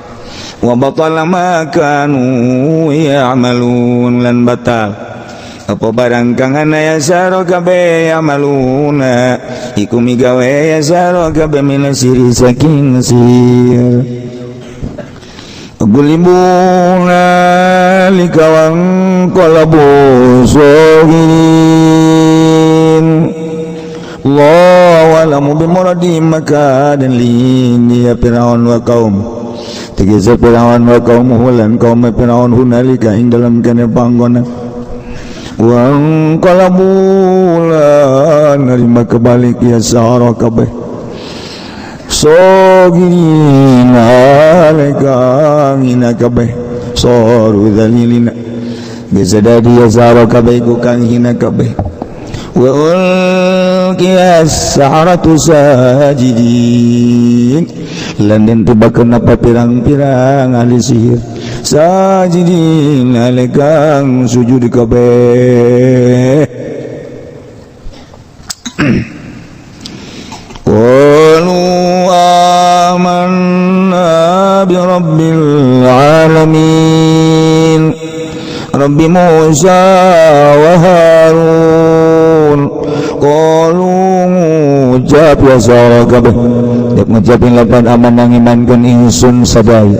wa batala ma kanu ya'malun lan batal apa barang kang ana ya saro kabeh amaluna iku migawe ya saro kabeh min siri saking sir gulibuna likawang qalabu sogin Allahu a'lamu bimuradi maka dan lini ya Firaun wa kaum tegese Firaun wa kaum lan kaum Firaun hunalika ing dalam kene panggonan wang kalabulan nerima kebalik ya sahara kabeh sogina lekang ina kabeh soru dalilina bisa dadi ya sahara kabeh ku kang hina kabeh wa ulqiyas saharatu sajidin lan den tebakeun apa pirang-pirang ahli sihir sajidin alekang sujud kabeh qalu amanna bi rabbil alamin rabbi Musa wa Harun qalu ngucap ya sara kabeh dek ngucapin lapan aman nang imankeun ingsun sadaya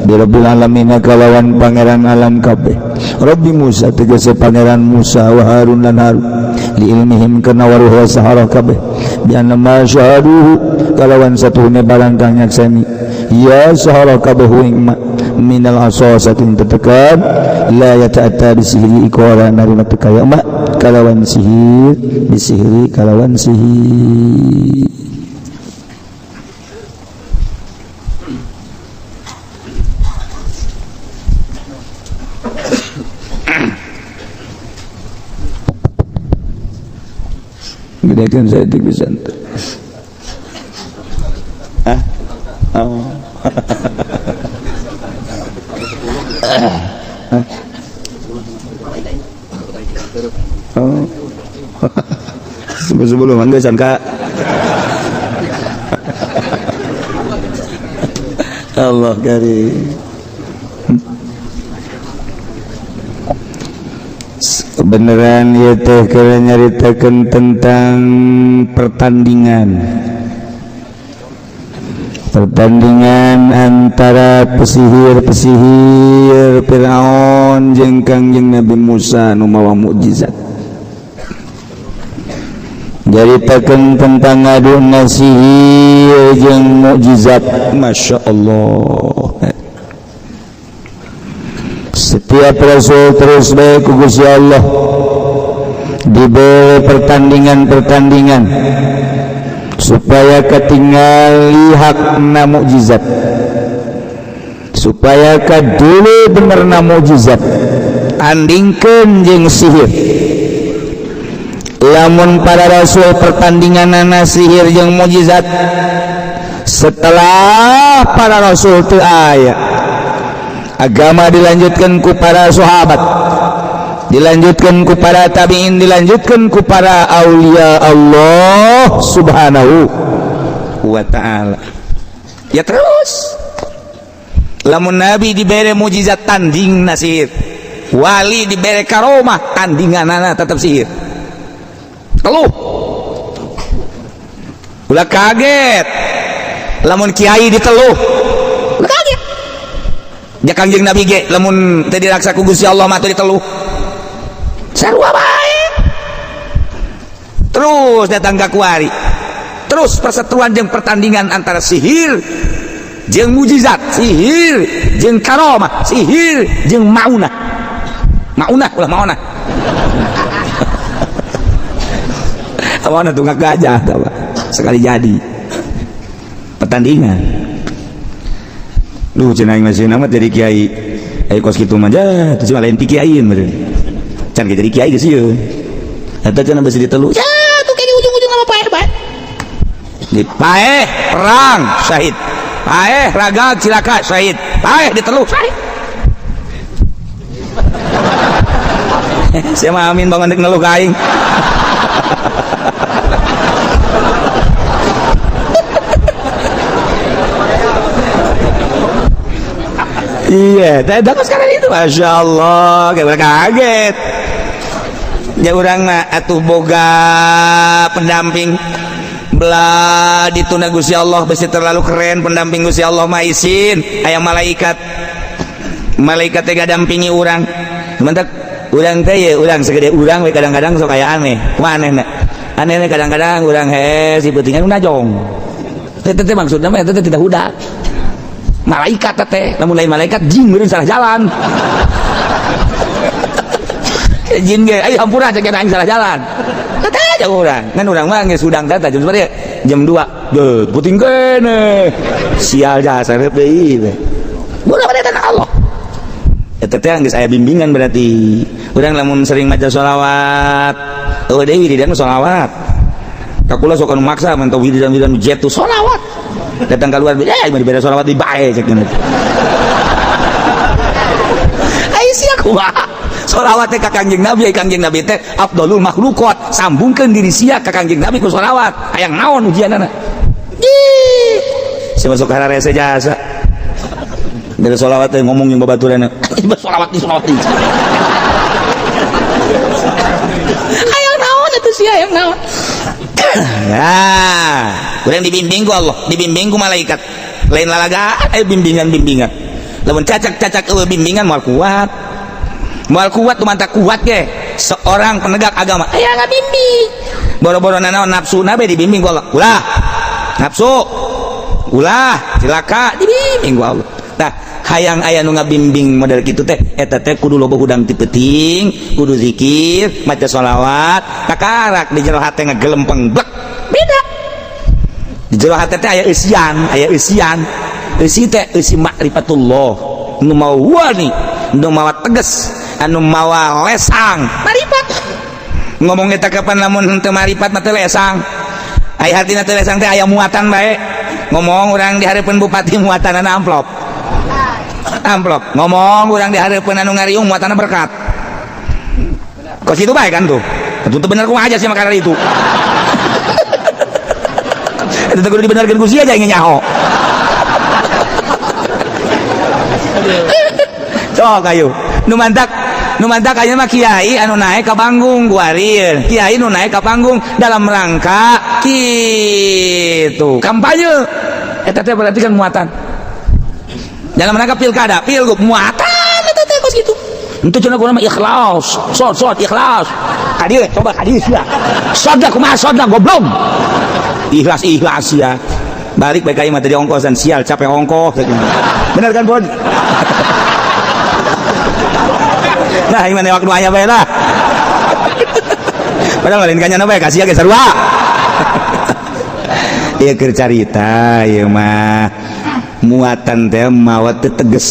bi rabbil alamin kalawan pangeran alam kabeh rabbi Musa tegese pangeran Musa wa Harun lan Harun li ilmihim kana waruh sahara kabeh bi anna ma syahadu kalawan satuhune barang kang nyakseni ya sahara kabeh ing minal asasatin tetekan la yata'atta bisihri iqara narima tekaya mak kalawan sihir bisihri kalawan sihir gedekan saya dik pisan oh sebelum angga sangka Allah karim beneran ya teh kalau nyaritakan tentang pertandingan antara pesihir Firaun jeung Kangjeng Nabi Musa nu mawa mukjizat nyaritakeun tentang adu sihir jeung mukjizat Masya Allah setiap rasul terus baik ku Gusti Allah diberi pertandingan supaya ketinggali hakna mukjizat supaya kadulu benerna mukjizat andingkeun jeung sihir lamun para rasul pertandinganana sihir jeung mukjizat setelah para rasul teu aya agama dilanjutkan ku para sahabat dilanjutkan ku para tabi'in dilanjutkan ku para aulia Allah subhanahu wa ta'ala ya terus lamun nabi diberi mujizat tanding nasihir wali diberi karomah tandinganana tetap sihir keluh ulah kaget lamun kiai diteluh ulah kaget ya Kangjeng Nabi ge lamun teu diraksa ku Gusti Allah mah teu diteluh sarua bae terus datang ka kuari terus perseteruan jeung pertandingan antara sihir jeung mujizat sihir jeung karomah sihir jeung maunah ulah maunah maunah tunggak gajah sekali jadi pertandingan duh cenah masih nama jadi kiai kos kitu mah ja teu lain ti kiai meureun can jadi kiai geus ieu eta cenah bisi ditelu ya tuh kiai ujung-ujung apa paeh bae di paeh perang syahid paeh raga cilaka syahid paeh ditelu syahid saya mah amin bangun dek neluh ka aing iya, tapi sekarang itu Masya Allah, kaget ya orang mah atuh boga pendamping belah dituna Gusti Allah besi terlalu keren pendamping Gusti Allah mah isin aya malaikat teh dampingi urang sebentar urang teh ya urang segede urang we kadang-kadang sok aya aneh manehna anehna kadang-kadang urang si peutingan najong teh maksudna mah eta teh tidak hudak malaikat teh namun lain malaikat jin meureun salah jalan jin ge ai hampura cek aing salah jalan teh aja urang ngan urang mah geus udang teh jam 2 deuh puting kene sial dasar deui ulah pada Allah eta teh geus aya bimbingan berarti urang lamun sering maca sholawat deui wiridan sholawat kakula sok anu maksa mantau wiridan jet tu sholawat datang keluar beda sholawat di bae cek gini ai sia kumaha sholawat teh ka Kangjeng Nabi Kangjeng Nabi teh afdalul makhluqat sambungkeun diri sia ka Kangjeng Nabi ku sholawat hayang naon ujianana sia masuk ka rese jasa dari sholawat teh ngomong yang babaturan sholawat ni hayang naon atuh sia hayang naon ya urang dibimbing ku Allah dibimbing ku malaikat lain lalaga bimbingan lamun cacak bimbingan moal kuat mantap kuat ge seorang penegak agama aya ngabimbing boro-boro naon nafsu nabe dibimbing ku Allah ulah nafsu ulah cilaka dibimbing ku Allah tah hayang aya nu ngabimbing model kitu teh eta teh kudu loba hudang ti peuting kudu zikir maca sholawat takarak di jero hate ngagelempeng blek beda di jero hate teh aya eusian eusi teh eusi makrifatullah nu mau wani nu mawa tegas anu mawa lesang marifat ngomong eta kapan lamun henteu marifat mah teu lesang aya hartina teu lesang teh aya muatan bae ngomong urang di hareupeun bupati muatanana amplop ngomong urang di hareupeun anu ngariung muatanna berkat kos itu bae kan tuh itu bener kumaha aja sih makanan itu itu kudu dibenerkeun ku sia aja ingin nyaho cok ayo nu mantak aja mah kiai anu naik ka panggung guaril kiai nu naik ka panggung dalam rangka kitu kampanye eta teh berarti kan muatan dalam rangka pilkada pilgub muatan eta teh kos kitu henteu cenah kumaha ikhlas sod ikhlas hadir coba hadir sia soda kumaha soda goblok ikhlas ya balik bae ka ieu mah tadi ongkosan sial capek ongkos bener kan Bon nah ini mana waktu ayah bae lah padahal lain kanya bae kasih ge sarua ieu keur carita ieu mah muatan teh mawa teu teges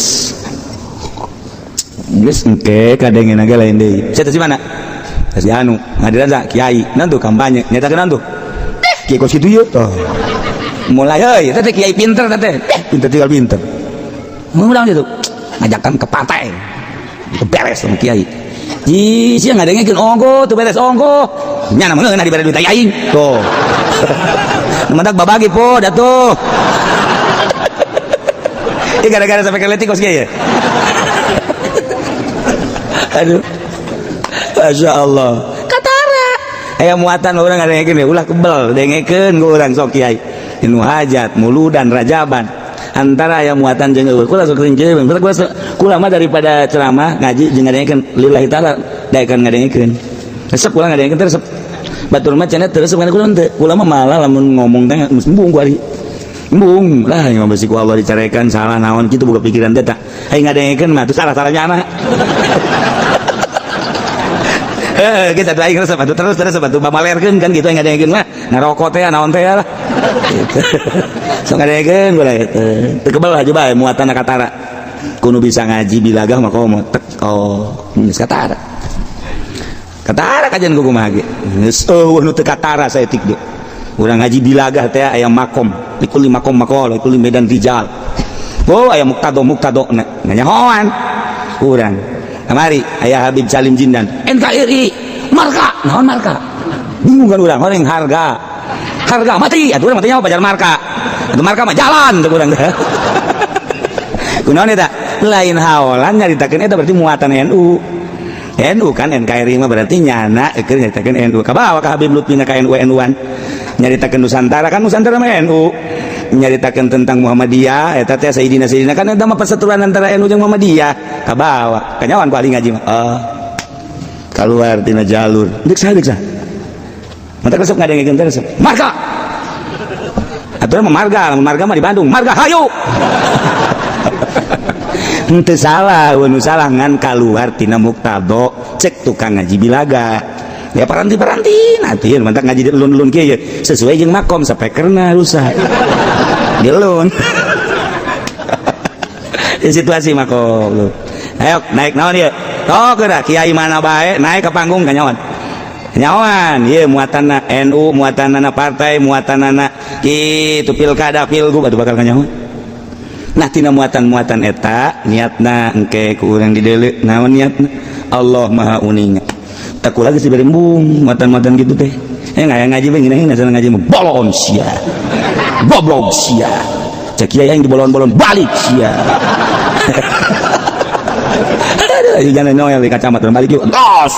geus engke kadengeuna ge lain deui sia teh si mana si anu ngadiran sa kiai naon tuh kampanye nyatakeun naon tuh kiai kos kitu yeuh toh mulai euy teh kiai pinter teh pinter tinggal pinter ngurang itu ngajakan ke pantai itu beres sama kiai ji sia ngadengekeun ongko teu beres ongko nya namun ngeunah dibere duit aing tuh mantak babagi po datuh ini gara-gara sampai keletik kos kiai ya aduh Masya Allah katara aya muatan orang ngadengekeun ulah kebel dengekeun ku urang sok kiai inu hajat muludan rajaban antara aya muatan jeung eueuh kula sok ringkeun kula mah daripada ceramah ngaji jeung ngadengekeun lillahi taala daekan ngadengekeun resep kula ngadengekeun resep batur mah cenah teu resep kula teu kula mah malah lamun ngomong teh embung ku ari embung lah yang bisi ku Allah dicarekan salah naon kitu boga pikiran teh tah ai ngadengekeun mah teu salah-salahnya ana kita tuh aing resep atuh terus atuh pamalerkeun kan gitu ngadengekeun mah ngarokok teh naon teh lah gitu sok ngadengekeun gula teu kebal aja bae muatan katara kudu bisa ngaji bilagah mah komo geus katara kajian ku kumaha ge geus nu teu katara saeutik ge urang ngaji bilagah teh aya makom likuli makom makol likuli medan rijal aya muktado nganyahoan urang kamari aya Habib Salim Jindan NKRI marka naon marka bingung kan urang orang harga mati atuh urang mati nyaho pajar marka atuh marka mah jalan teh urang teh kunaon eta lain haolan nyaritakeun eta berarti muatan NU kan NKRI mah berarti nyana keur nyaritakeun NU kabawa ka Habib Lutfi ka NU-an nyaritakeun Nusantara kan Nusantara mah NU nyaritakeun tentang Muhammadiyah eta teh Sayyidina kan eta mah persatuan antara NU jeung Muhammadiyah kabawa kanyawan paling ngaji mah keluar tina jalur deuk sah mantap resep ngadengekeun teh resep marga aturan mah marga mah di Bandung marga hayu henteu salah nu salah ngan kaluar tina muktado cek tukang ngaji bilaga ya paranti nanti mantap ngaji lun kieu sesuai jeung makom sapekerna rusak dilun di situasi makom ayo naik naon ieu tok geura kiai mana bae naik ke panggung kanyawan nyawan ieu muatanna NU muatanna partai muatanna kitu pilkada pilgub atuh bakal nyawan. Nah tina muatan-muatan eta niatna engke ku urang dideuleu naon niatna Allah maha uning tak lagi si berembung muatan-muatan gitu teh ngaji bae ngeunaheun asal ngaji mah bolon sia goblok sia cek kieu yang dibolon-bolon balik sia aduh jangan noel di kacamata balik yuk tos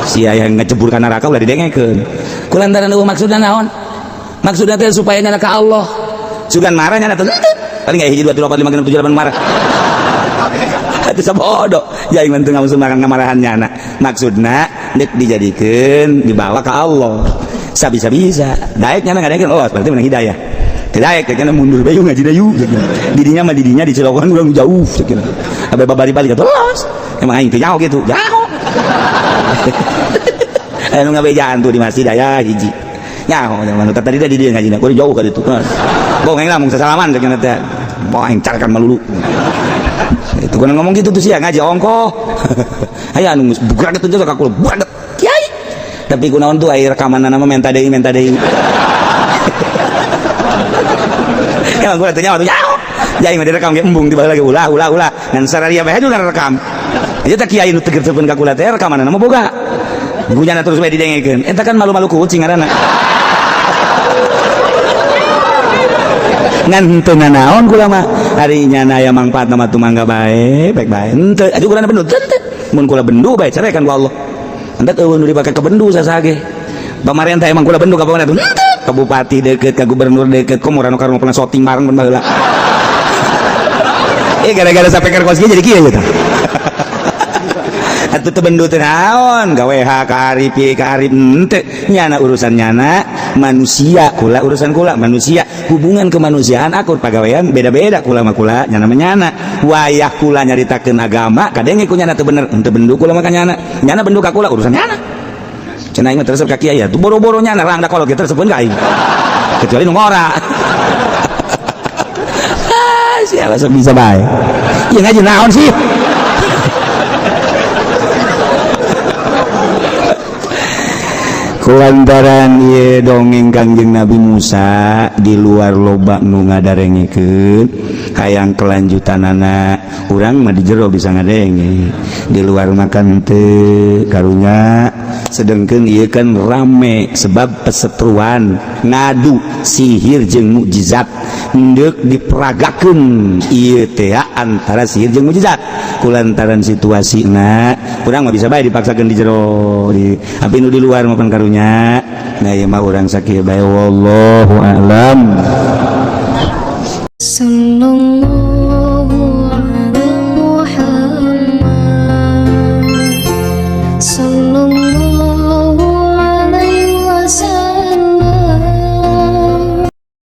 sia yang ngecebur ka neraka ulah didengekeun kulantaran maksudna naon maksudna teh supaya nyana ka Allah sugan marah nyana teh paling gak hiji 2 3 4 5 6 7 8 marah itu sabodo jadi menteu ngamarahan nyana maksudna nek dijadikeun dibawa ka Allah sabisa-bisa daek nyana ngadekeun oh berarti menang hidayah daek kana mundur bae ngaji dayu didinya mah didinya di Cilogon urang jauh sakieu abe babari-balik terus emang aing teh jauh gitu jauh anu ngabejaan tuh di masjid aya hiji nyaho manu tadi di dieu ngajina kudu jauh ka ditu gong aing lamun sasalaman sakieu teh mau aing carkan malulu itu kan ngomong gitu tuh sih ngaji ongkoh aya anu geus bugraget teh ka kula bugraget kiai tapi kunaon tuh aya rekamanna nama menta deui ya gua tanya tuh jauh jadi mah direkam ge embung tiba lagi ulah ngan sararia bae juga rekam aja tak kiai nu teger teupeun ka kula teh rekamanna mah boga gunyana terus bae didengekeun eta kan malu-malu kucing ngaranna ngan henteu naon kula mah hari nyana aya mangpaatna mah tumangga bae baik bae henteu atuh kurana bendu teu mun kula bendu bae cerekan ku Allah entek eueun nu dipake ke bendu sasage pamarentah emang kula bendu ka pamana tuh ka bupati deukeut ka gubernur deukeut komo rano karung pernah shooting bareng mun baheula gara-gara sapeker kos jadi kieu tah atuh teu bendu teh naon gawe ka arif henteu nyana urusan nyana manusia kula urusan kula manusia hubungan kemanusiaan akur pagawean beda-beda kula mah kula nyana wayah kula nyaritakeun agama kadenge ku nyana teu bener henteu bendu kula mah ka nyana bendu ka kula urusan nyana cenah aing tersep ka kiai ya tuh boro-boro nyana rang da kolot ge tersepun ka aing kecuali nu ngora siapa sok bisa bae ieu ngaji naon sih kulantaran ieu dongeng Kangjeng Nabi Musa di luar loba nu ngadarengekeun hayang kelanjutanana urang mah di jero bisa ngadenge di luar makan teu karunya sedengkeun ieu kan rame sebab pesetruan ngadu sihir jeung mukjizat hendeuk diperagakeun ieu teh antara sihir jeung mukjizat kulantaran situasina urang mah bisa bae dipaksakeun di jero di tapi nu di luar maupun karunya nah ieu mah urang sakieu bae wallahu a'lam.